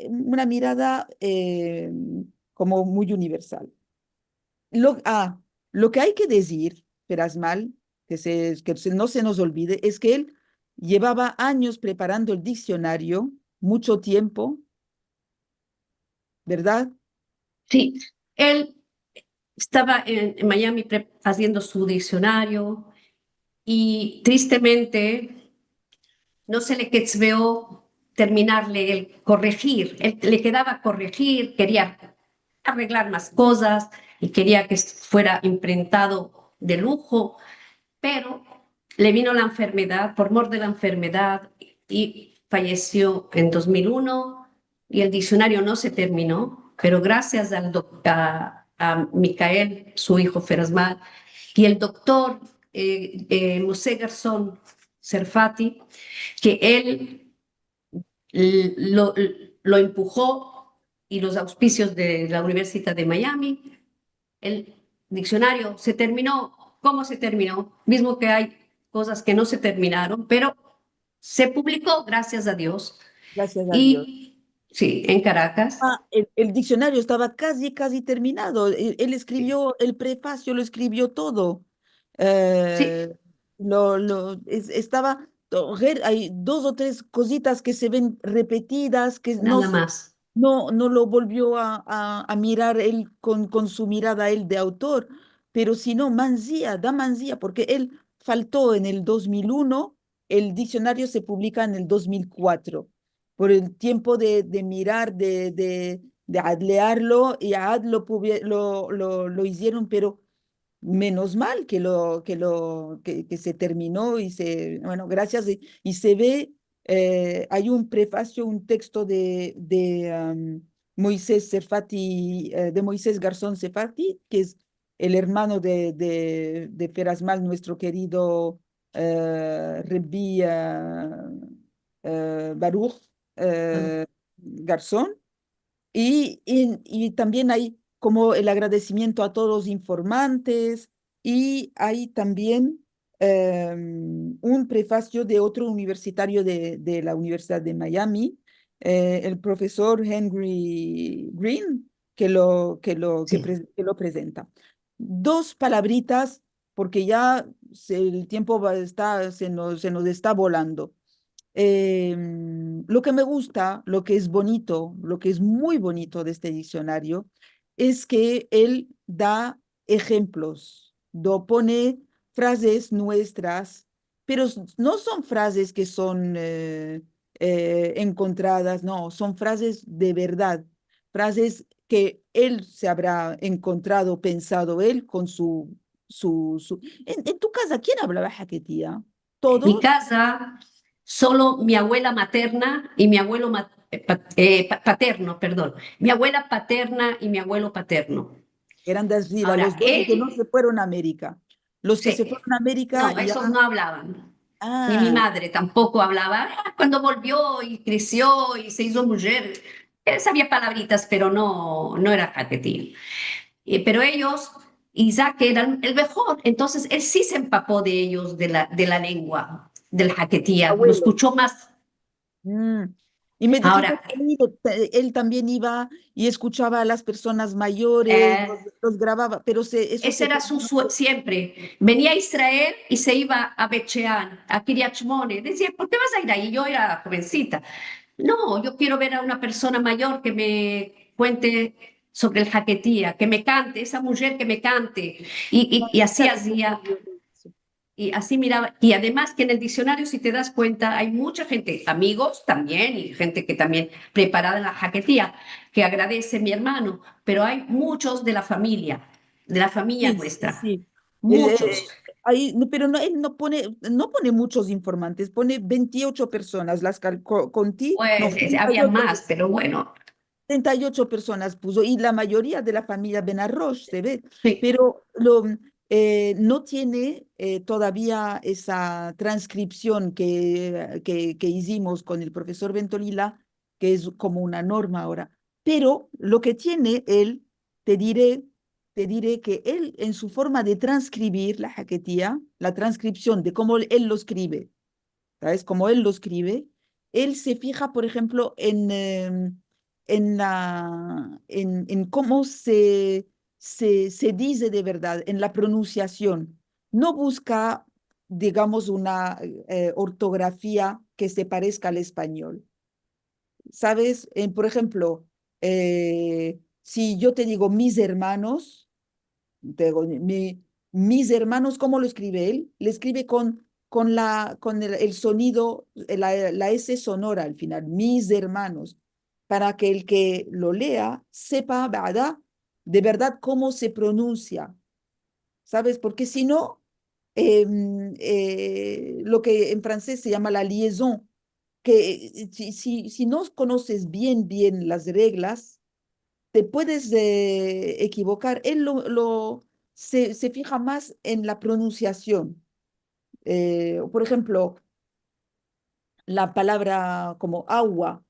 una mirada como muy universal. Lo, ah, lo que hay que decir, Perasmal, no se nos olvide, es que él llevaba años preparando el diccionario, mucho tiempo, ¿verdad? Sí, él estaba en Miami haciendo su diccionario y tristemente no se le quedó terminarle el corregir. Él, le quedaba corregir, quería arreglar más cosas y quería que fuera imprentado de lujo, pero le vino la enfermedad, por mor de la enfermedad, y falleció en 2001 y el diccionario no se terminó, pero gracias a Micael, su hijo Ferasmal, y el doctor José Garzón Serfati, que él lo, lo empujó y los auspicios de la Universidad de Miami, el diccionario se terminó. ¿Cómo se terminó? Mismo que hay cosas que no se terminaron, pero se publicó, gracias a Dios. Gracias a Dios. Y sí, en Caracas. El diccionario estaba casi terminado. Él escribió el prefacio, lo escribió todo. Sí, Eh, estaba, hay dos o tres cositas que se ven repetidas, que nada más. no lo volvió a mirar él con su mirada él de autor, pero si no, da manzía, porque él faltó en el 2001, el diccionario se publica en el 2004 por el tiempo de mirar, de adlearlo, y a Ad lo hicieron, pero menos mal que se terminó bueno, gracias, y se ve, hay un prefacio, un texto de Moisés Serfati, de Moisés Garzón Serfati, que es el hermano de Ferasmal, nuestro querido Rebbi Baruch Garzón, y también hay como el agradecimiento a todos los informantes y hay también un prefacio de otro universitario de la Universidad de Miami, el profesor Henry Green, Sí. que lo presenta. Dos palabritas, porque ya el tiempo se nos está volando. Lo que me gusta, lo que es bonito, lo que es muy bonito de este diccionario, es que él da ejemplos, pone frases nuestras, pero no son frases que son encontradas, no, son frases de verdad, frases que él se habrá encontrado, pensado él con su... En tu casa, ¿quién hablaba jaquetía? En mi ¿Todos? casa, solo mi abuela materna y mi abuelo paterno, perdón. Mi abuela paterna y mi abuelo paterno. Eran de Asila, Ahora, los dos que no él, se fueron a América. Los que se sí, fueron a América no, ya, esos no hablaban. Ni mi ah, madre tampoco hablaba. Cuando volvió y creció y se hizo mujer, él sabía palabritas, pero no era catetín. Pero ellos, Isaac era el mejor, entonces él sí se empapó de ellos, de la lengua, del jaquetía, lo abuelo. escuchó más. Mm. Y me dijiste Ahora, que él también iba y escuchaba a las personas mayores, eh, los grababa, pero eso ese se era perdió. siempre. Venía a Israel y se iba a Bechean, a Kiryat Shmone. Decía, ¿por qué vas a ir ahí? Yo era jovencita. No, yo quiero ver a una persona mayor que me cuente sobre el jaquetía, que me cante, esa mujer que me cante. Y así hacía, y así miraba. Y además que en el diccionario, si te das cuenta, hay mucha gente, amigos también, y gente que también preparada en la jaquetía, que agradece a mi hermano, pero hay muchos de la familia Sí, sí, nuestra, sí. Eh, muchos. ahí, pero no, él no pone muchos informantes, pone 28 personas, conté, no, Pues había más, pero bueno, 38 personas puso, y la mayoría de la familia Benarroch se ve, sí. pero no tiene todavía esa transcripción que hicimos con el profesor Ventolila, que es como una norma ahora. Pero lo que tiene él, te diré, te diré que él en su forma de transcribir la jaquetía, la transcripción de cómo él lo escribe, ¿sabes? Como él lo escribe, él se fija, por ejemplo, en cómo se dice de verdad, en la pronunciación. No busca, digamos, una ortografía que se parezca al español. ¿Sabes? Por ejemplo, si yo te digo mis hermanos, te digo, mis hermanos, ¿cómo lo escribe él? Le escribe con el sonido, la S sonora al final, mis hermanos, para que el que lo lea sepa, ¿verdad? De verdad cómo se pronuncia, ¿sabes? Porque si no, lo que en francés se llama la liaison, que si no conoces bien las reglas, te puedes equivocar. Él se fija más en la pronunciación. Por ejemplo, la palabra como agua,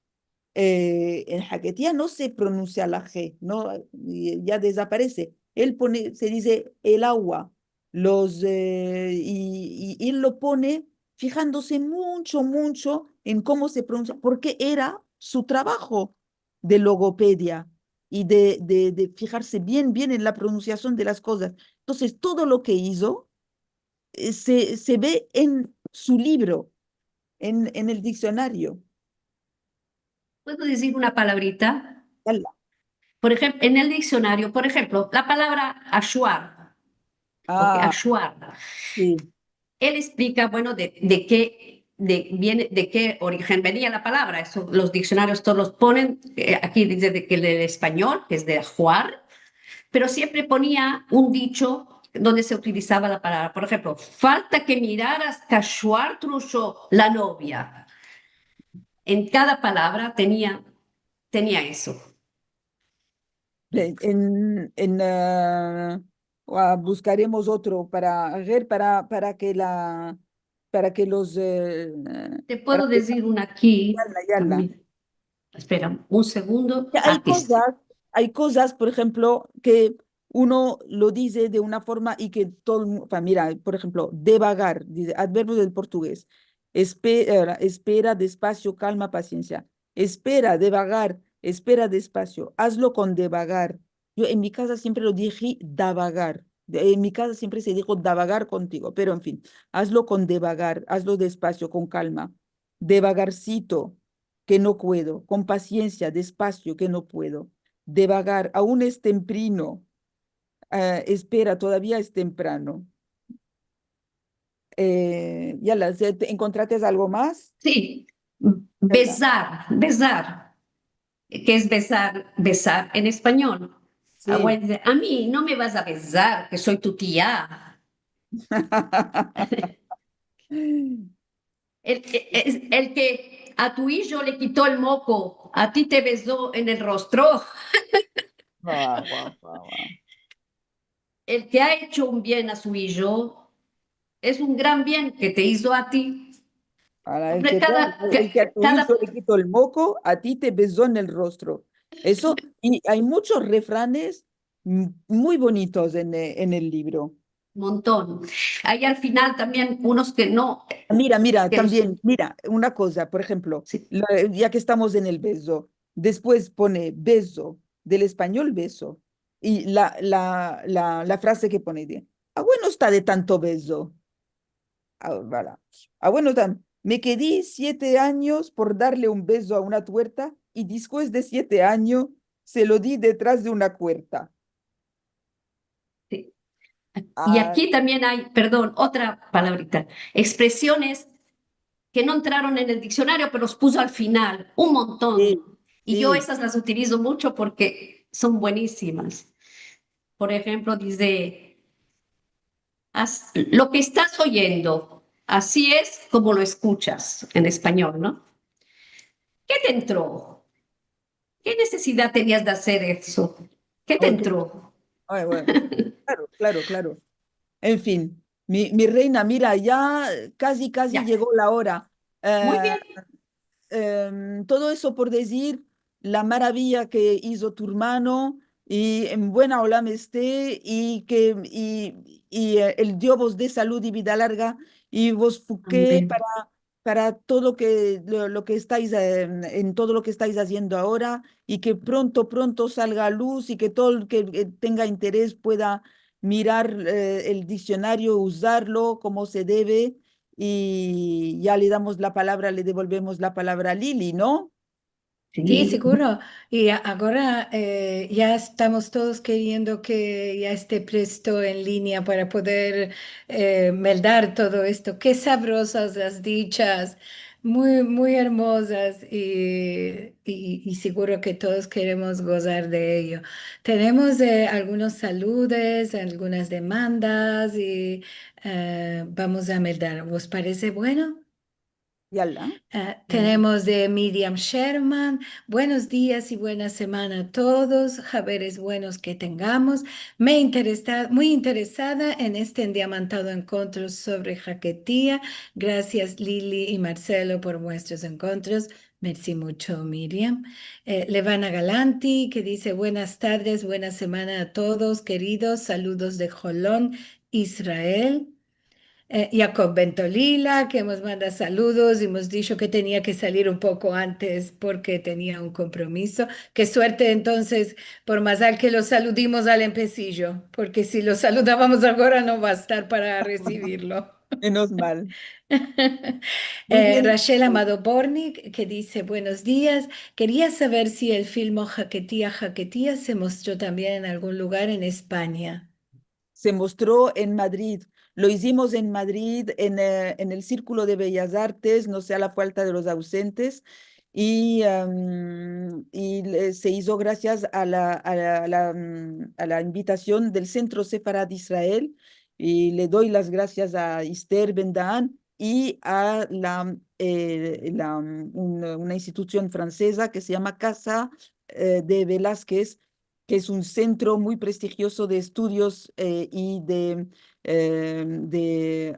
en jaquetía no se pronuncia la G, ¿no? Ya desaparece. Él pone, se dice el agua, y él lo pone fijándose mucho en cómo se pronuncia, porque era su trabajo de logopedia y de fijarse bien en la pronunciación de las cosas. Entonces, todo lo que hizo se ve en su libro, en el diccionario. ¿Puedo decir una palabrita? Yala. Por ejemplo, en el diccionario, por ejemplo, la palabra ayuar, o Ah, ayuar. sí. Él explica, bueno, de qué origen venía la palabra. Eso, los diccionarios todos los ponen, aquí dice que el español, que es de ajuar, pero siempre ponía un dicho donde se utilizaba la palabra. Por ejemplo, falta que miraras cachuar trucho la novia. En cada palabra tenía eso. Buscaremos otro para ver, para que los, Te para puedo que, decir una aquí yala. también. Espera un segundo. Ya Aquí está. hay cosas, por ejemplo, que uno lo dice de una forma y que todo el mundo, mira, por ejemplo, devagar, dice, adverbio del portugués, espera, despacio, calma, paciencia. Espera, devagar, espera, despacio, hazlo con devagar. Yo en mi casa siempre lo dije davagar. En mi casa siempre se dijo davagar contigo, pero en fin, hazlo con devagar, hazlo despacio, con calma. Devagarcito que no puedo, con paciencia, despacio, que no puedo, devagar, aún es temprano, espera, todavía es temprano. ¿Encontraste algo más? Sí, Yala. besar. ¿Qué es besar? Besar en español. Sí. Dice, a mí no me vas a besar, que soy tu tía. El que a tu hijo le quitó el moco, a ti te besó en el rostro. Guau, guau, guau, guau. El que ha hecho un bien a su hijo es un gran bien que te hizo a ti. Para Hombre, el que a tu cada hijo le quitó el moco, a ti te besó en el rostro. Eso, y hay muchos refranes muy bonitos en el libro. montón. Hay al final también unos que no, Mira, que los... también, mira, una cosa, por ejemplo, Sí, ya que estamos en el beso, después pone beso, del español beso, y la frase que pone, bueno está de tanto beso. Voilà. Bueno está, me quedé 7 años por darle un beso a una tuerta, y después de 7 años se lo di detrás de una puerta. Sí. Y Ah, aquí también hay, perdón, otra palabrita, expresiones que no entraron en el diccionario, pero los puso al final, un sí, montón. Y yo sí, esas las utilizo mucho porque son buenísimas. Por ejemplo, dice, lo que estás oyendo, así es como lo escuchas en español, ¿no? ¿Qué te entró? ¿Qué necesidad tenías de hacer eso? ¿Qué te oh, qué entró? bueno, claro, claro, claro. En fin, mi reina, mira, ya casi Ya, llegó la hora. muy Eh, bien. todo eso por decir la maravilla que hizo tu hermano y en buena ola esté y el Dios vos dé salud y vida larga y vos fuque Amén. para todo lo que estáis en todo lo que estáis haciendo ahora y que pronto salga a luz y que todo el que tenga interés pueda mirar el diccionario, usarlo como se debe y ya le damos la palabra, le devolvemos la palabra a Lili, ¿no? Sí, Sí, seguro. Y ahora ya estamos todos queriendo que ya esté presto en línea para poder meldar todo esto. Qué sabrosas las dichas, muy, muy hermosas y seguro que todos queremos gozar de ello. Tenemos algunos saludos, algunas demandas y vamos a meldar. ¿Vos parece bueno? Yala. Mm. Tenemos de Miriam Sherman, buenos días y buena semana a todos, javeres buenos que tengamos. Muy interesada en este endiamantado encuentro sobre jaquetía. Gracias Lili y Marcelo por vuestros encuentros. Merci mucho, Miriam. Levana Galanti, que dice buenas tardes, buena semana a todos, queridos. Saludos de Jolón, Israel. Jacob Bentolila, que nos manda saludos y hemos dicho que tenía que salir un poco antes porque tenía un compromiso. Qué suerte entonces, por más al que lo saludimos al empecillo, porque si lo saludábamos ahora no va a estar para recibirlo. Menos mal. Muy bien. Rachel Amado Bornik, que dice, buenos días, quería saber si el filme Jaquetía, Jaquetía se mostró también en algún lugar en España. Se mostró en Madrid. Lo hicimos en Madrid, en el Círculo de Bellas Artes, no sea la falta de los ausentes, se hizo gracias a la invitación del Centro Sefarad Israel y le doy las gracias a Esther Ben-Dahn y a una institución francesa que se llama Casa de Velázquez, que es un centro muy prestigioso de estudios de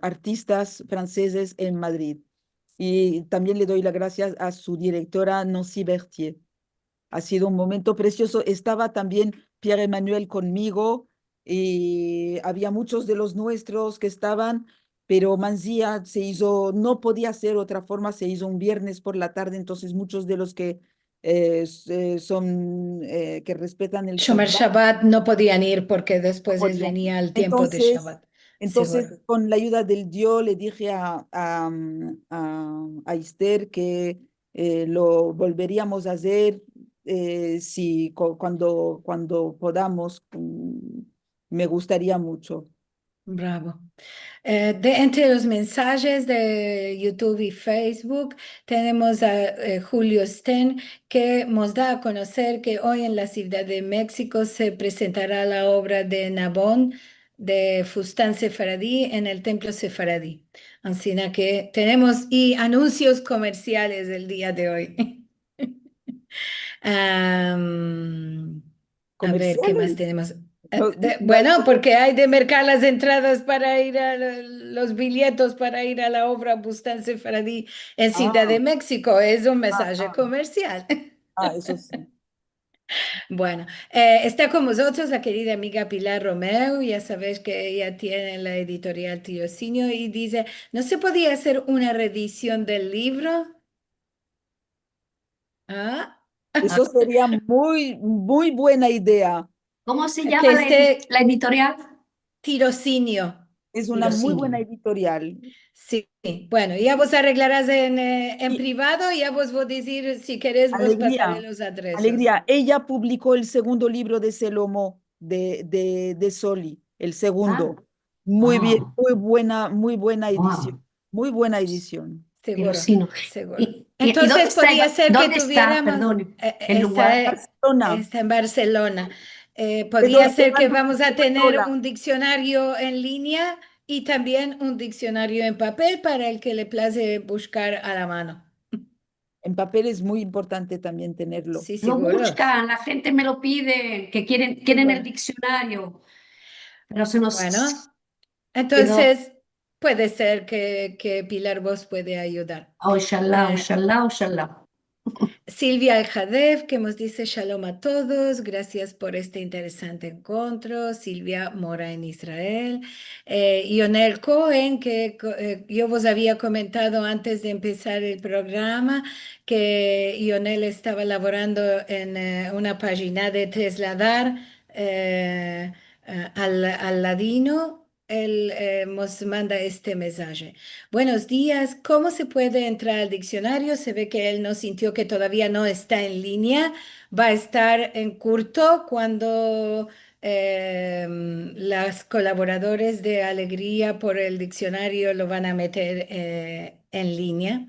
artistas franceses en Madrid. Y también le doy las gracias a su directora, Nancy Berthier. Ha sido un momento precioso. Estaba también Pierre-Emmanuel conmigo y había muchos de los nuestros que estaban, pero Manzia se hizo, no podía ser otra forma, se hizo un viernes por la tarde, entonces muchos de los que que respetan el Shomer Shabbat Shabbat no podían ir porque no después les podían. venía el tiempo de Entonces, Shabbat. entonces, Seguro. con la ayuda del Dios, le dije a Esther que lo volveríamos a hacer si, cuando podamos. Me gustaría mucho. Bravo. Entre los mensajes de YouTube y Facebook tenemos a Julio Sten que nos da a conocer que hoy en la Ciudad de México se presentará la obra de Nabón de Fustán Sefaradí en el Templo Sefaradí. Así que tenemos y anuncios comerciales el día de hoy. Am, a ver, ¿qué más ¿Comerciales? tenemos? No, Bueno, porque hay de mercar las entradas para ir a los billetos para ir a la obra Bustán Sefaradí en Ciudad de ah, México. Es un ah, mensaje ah, comercial. eso sí. Bueno, está con nosotros la querida amiga Pilar Romeo. Ya sabes que ella tiene la editorial Tirocínio y dice, ¿no se podía hacer una reedición del libro? Ah, Eso sería muy buena idea. ¿cómo se que llama esté la editorial? Tirocinio. Es una muy buena Verosímil. editorial. Sí, bueno, ya vos arreglarás en Y privado, ya vos decir si querés, vos pasaré Alegría, los adresos. Alegría. Ella publicó el segundo libro de Selomo, de Soli, el Ah, segundo. Muy bien, wow, muy buena edición, wow. muy buena edición. Seguro, Virosino. seguro. Y Entonces podría ser que dónde está, tuviéramos, perdón, el lugar? Barcelona, está en Barcelona. pero Podría te ser que mando vamos a una tener sola. un diccionario en línea y también un diccionario en papel para el que le place buscar a la mano. En papel es muy importante también tenerlo. Sí, Lo seguro, buscan, la gente me lo pide, que quieren el seguro. diccionario, pero se nos Bueno, quedó. entonces puede ser que Pilar vos puede ayudar. Ojalá, Eh, ojalá, ojalá. Silvia Aljadev, que nos dice Shalom a todos, gracias por este interesante encuentro. Silvia mora en Israel. Ionel Cohen, que yo vos había comentado antes de empezar el programa, que Ionel estaba laborando en una página de trasladar al ladino. Él nos manda este mensaje. Buenos días. ¿Cómo se puede entrar al diccionario? Se ve que él no sintió que todavía no está en línea. Va a estar en curto cuando las colaboradores de Alegría por el diccionario lo van a meter en línea.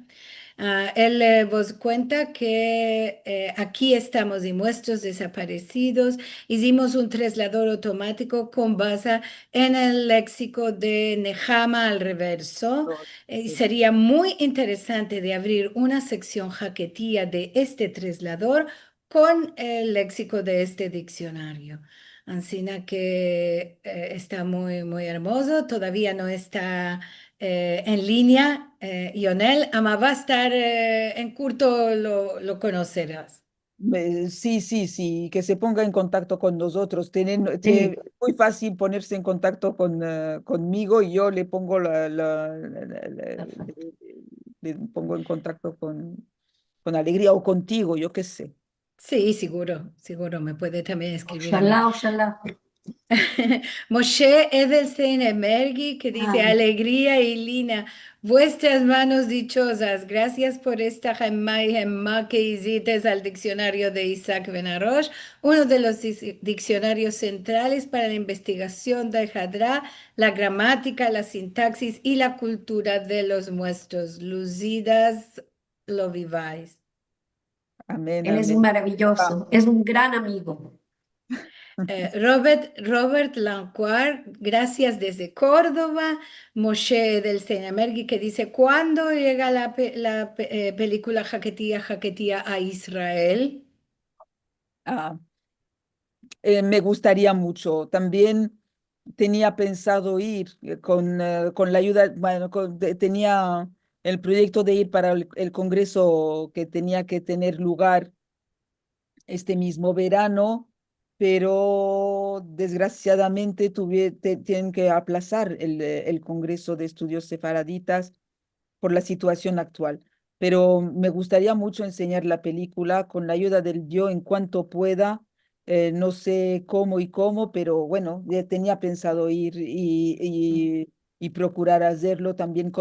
Él vos cuenta que aquí estamos y nuestros desaparecidos. Hicimos un traslador automático con base en el léxico de Nehama al reverso. Sería muy interesante de abrir una sección jaquetía de este traslador con el léxico de este diccionario. Ansina que está muy, muy hermoso. Todavía no está en línea, Ionel, ama va a estar en curto, lo conocerás. Sí, sí, sí, que se ponga en contacto con nosotros. Sí, Muy fácil ponerse en contacto conmigo y yo le pongo perfecto. le pongo en contacto con Alegría o contigo, yo qué sé. Sí, seguro, seguro, me puede también escribir a mí. Ojalá, ojalá. Moshe Edelstein Emergi, que dice Ay, alegría y lina, vuestras manos dichosas, gracias por esta gemma y gemma que hicisteis al diccionario de Isaac Benarosh, uno de los diccionarios centrales para la investigación del Hadra, la gramática, la sintaxis y la cultura de los nuestros. Lucidas lo viváis. Amén, él es amén. Ah, maravilloso, es un gran amigo. Robert Lancuar, gracias desde Córdoba. Moshe del Seinamergui que dice, ¿cuándo llega la película Jaquetía, Jaquetía a Israel? ah, me gustaría mucho. También tenía pensado ir con la ayuda, bueno, tenía el proyecto de ir para el congreso que tenía que tener lugar este mismo verano, pero desgraciadamente tienen que aplazar el Congreso de Estudios Sefaraditas por la situación actual. Pero me gustaría mucho enseñar la película con la ayuda del yo en cuanto pueda. No sé cómo y cómo, pero bueno, ya tenía pensado ir y procurar hacerlo también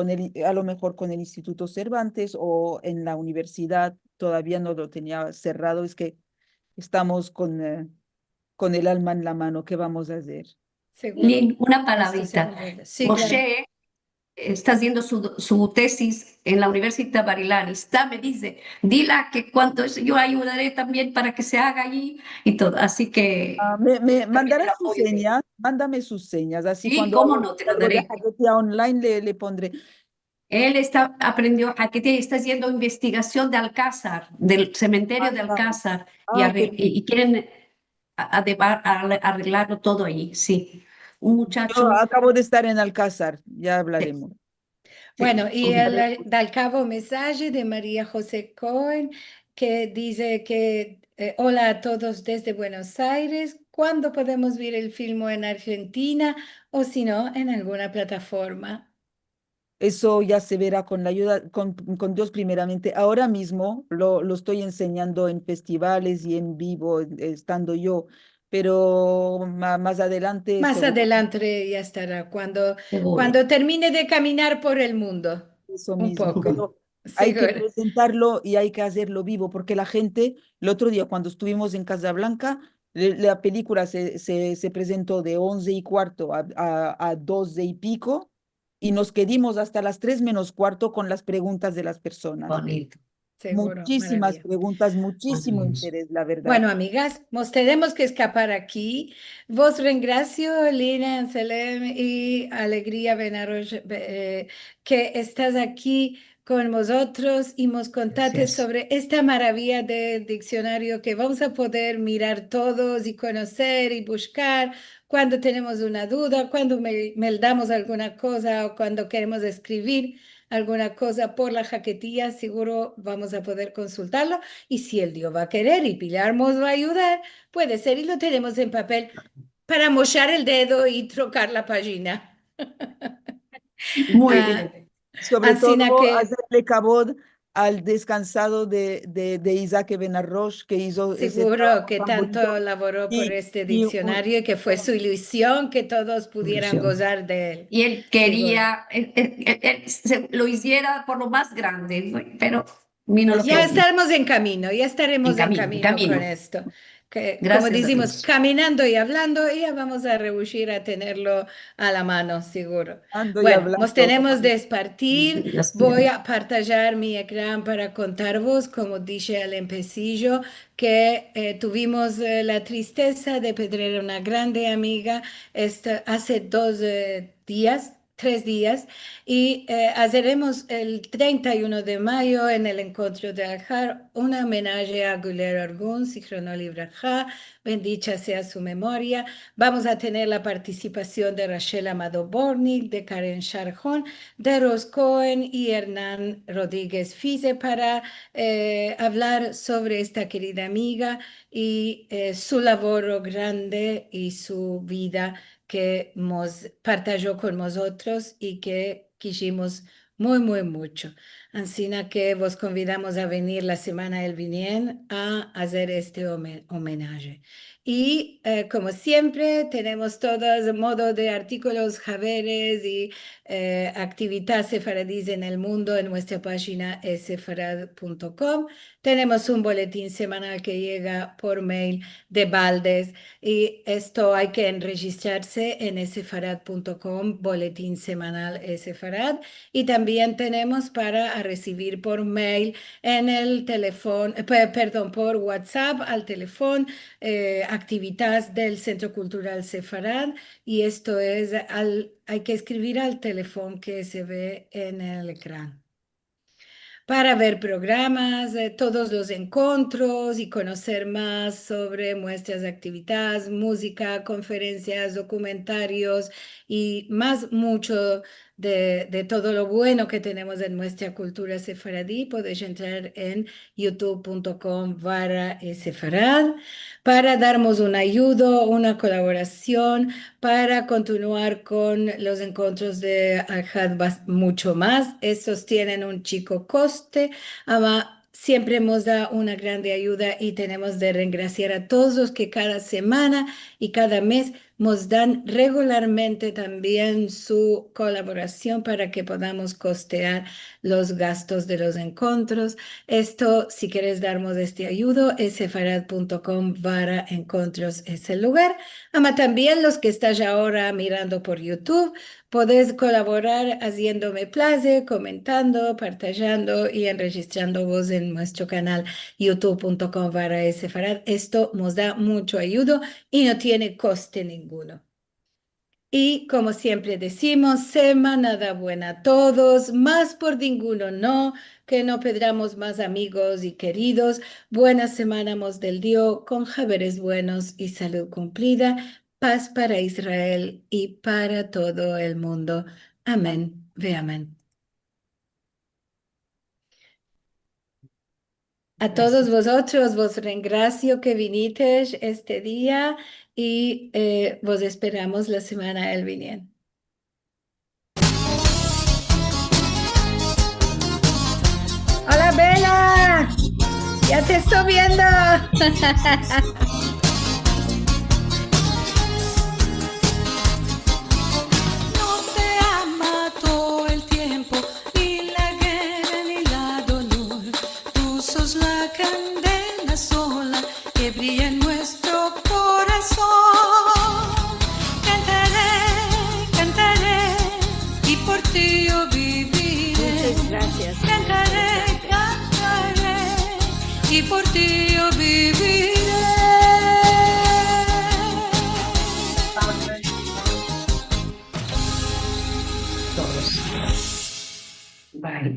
a lo mejor con el Instituto Cervantes o en la universidad. Todavía no lo tenía cerrado, es que estamos con el alma en la mano. ¿Qué vamos a hacer? Seguro, Lynn, una esto se palabrita. comprende. Sí, claro. Moshe está haciendo su tesis en la Universidad Barilán. Está, me dice, dila que cuando yo ayudaré también para que se haga allí y todo. Así que Me también el mandarás sus apoyo de él. señas, mándame sus señas, así Sí, cuando cómo no, te lo hago de daré. jaquetea online le pondré. Él aprendió a que está haciendo investigación de Alcázar, del cementerio de Ah, Alcázar, ah, qué bien. y quieren arreglarlo todo allí. Sí, un Yo muchacho. acabo de estar en Alcázar, ya hablaremos. Bueno, Sí, y da al cabo mensaje de María José Cohen que dice que hola a todos desde Buenos Aires. ¿Cuándo podemos ver el filme en Argentina o si no en alguna plataforma? Eso ya se verá con la ayuda, con Dios primeramente. Ahora mismo lo estoy enseñando en festivales y en vivo, estando yo. pero más adelante Más seguro adelante ya estará, seguro. cuando termine de caminar por el mundo, eso un mismo, poco, pero hay que seguro. presentarlo y hay que hacerlo vivo, porque la gente, el otro día cuando estuvimos en Casablanca, la película se presentó de 11:15 a 12 y pico, y nos quedamos hasta las 3 menos cuarto con las preguntas de las personas. Bonito, Seguro, Muchísimas maravilla. preguntas, muchísimo maravilloso. interés, la verdad. Bueno, amigas, nos tenemos que escapar aquí. Vos ringracio, Lina Anselem y Alegría Benarosh, que estás aquí con nosotros y nos contate Gracias. sobre esta maravilla de diccionario que vamos a poder mirar todos y conocer y buscar cuando tenemos una duda, cuando meldamos alguna cosa o cuando queremos escribir alguna cosa por la jaquetilla, seguro vamos a poder consultarlo. Y si el Dios va a querer y Pilar nos va a ayudar, puede ser y lo tenemos en papel para mochar el dedo y trocar la página. Muy Ah, bien. Sobre Así todo que hacerle cabod al descansado de Isaac Benarroch, que hizo ese seguro trabajo que tan tanto bonito. laboró por Y, este y diccionario y que fue su ilusión que todos pudieran Solución. gozar de él. Y él Seguro. quería, lo hiciera por lo más grande, pero vino lo que Ya vino. ya estaremos en En camino con camino. esto. Que, como Gracias a decimos, Dios. caminando y hablando, y ya vamos a rebuchir a tenerlo a la mano, seguro. ando y Bueno, nos hablando, como tenemos de dice. partir. Dios Voy quiera. a partillar mi ecrán para contarvos, como dije al empecillo, que tuvimos la tristeza de perder una grande amiga hace 2 días, 3 días. Y haremos el 31 de mayo en el encuentro de Aljar un homenaje a Güler Argun, Sichrono Libraja, bendita sea su memoria. Vamos a tener la participación de Rachel Amado Bornik, de Karen Sharjón, de Ros Cohen y Hernán Rodríguez Fize para hablar sobre esta querida amiga y su labor grande y su vida que nos partajó con nosotros y que quisimos muy, muy mucho. Así que vos convidamos a venir la semana del bien a hacer este homenaje. Y como siempre, tenemos todos modo de artículos, javeres y actividades sefaradíes en el mundo en nuestra página sefarad.com. Tenemos un boletín semanal que llega por mail de Baldes y esto hay que registrarse en sefarad.com, boletín semanal Sefarad. Y también tenemos para recibir por mail en el teléfono, perdón, por WhatsApp al teléfono, actividades del Centro Cultural Sefarad. Y esto es, hay que escribir al teléfono que se ve en el ecrán para ver programas, todos los encuentros y conocer más sobre nuestras actividades, música, conferencias, documentarios y más mucho de todo lo bueno que tenemos en nuestra cultura sefaradí. Podéis entrar en youtube.com/sefarad para darnos una ayuda, una colaboración para continuar con los encuentros de Al-Had mucho más. Estos tienen un chico coste, ama, siempre nos da una grande ayuda y tenemos de regraciar a todos los que cada semana y cada mes nos dan regularmente también su colaboración para que podamos costear los gastos de los encuentros. Esto, si quieres darnos este ayudo, es sefarad.com/encuentros es el lugar. Ama también los que estás ahora mirando por YouTube, podés colaborar haciéndome place, comentando, partajando y enregistrando vos en nuestro canal youtube.com/sefarad. Esto nos da mucho ayuda y no tiene coste ninguno. Y como siempre decimos, semana buena a todos, más por ninguno no, que no perdamos más amigos y queridos. Buena semana mos del Dios, con javeres buenos y salud cumplida, paz para Israel y para todo el mundo. Amén, ve amén. A todos Gracias. vosotros, vos rengracio que vinisteis este día y vos esperamos la semana el viniente. Hola, Bella. Ya te estoy viendo. todos. Bye.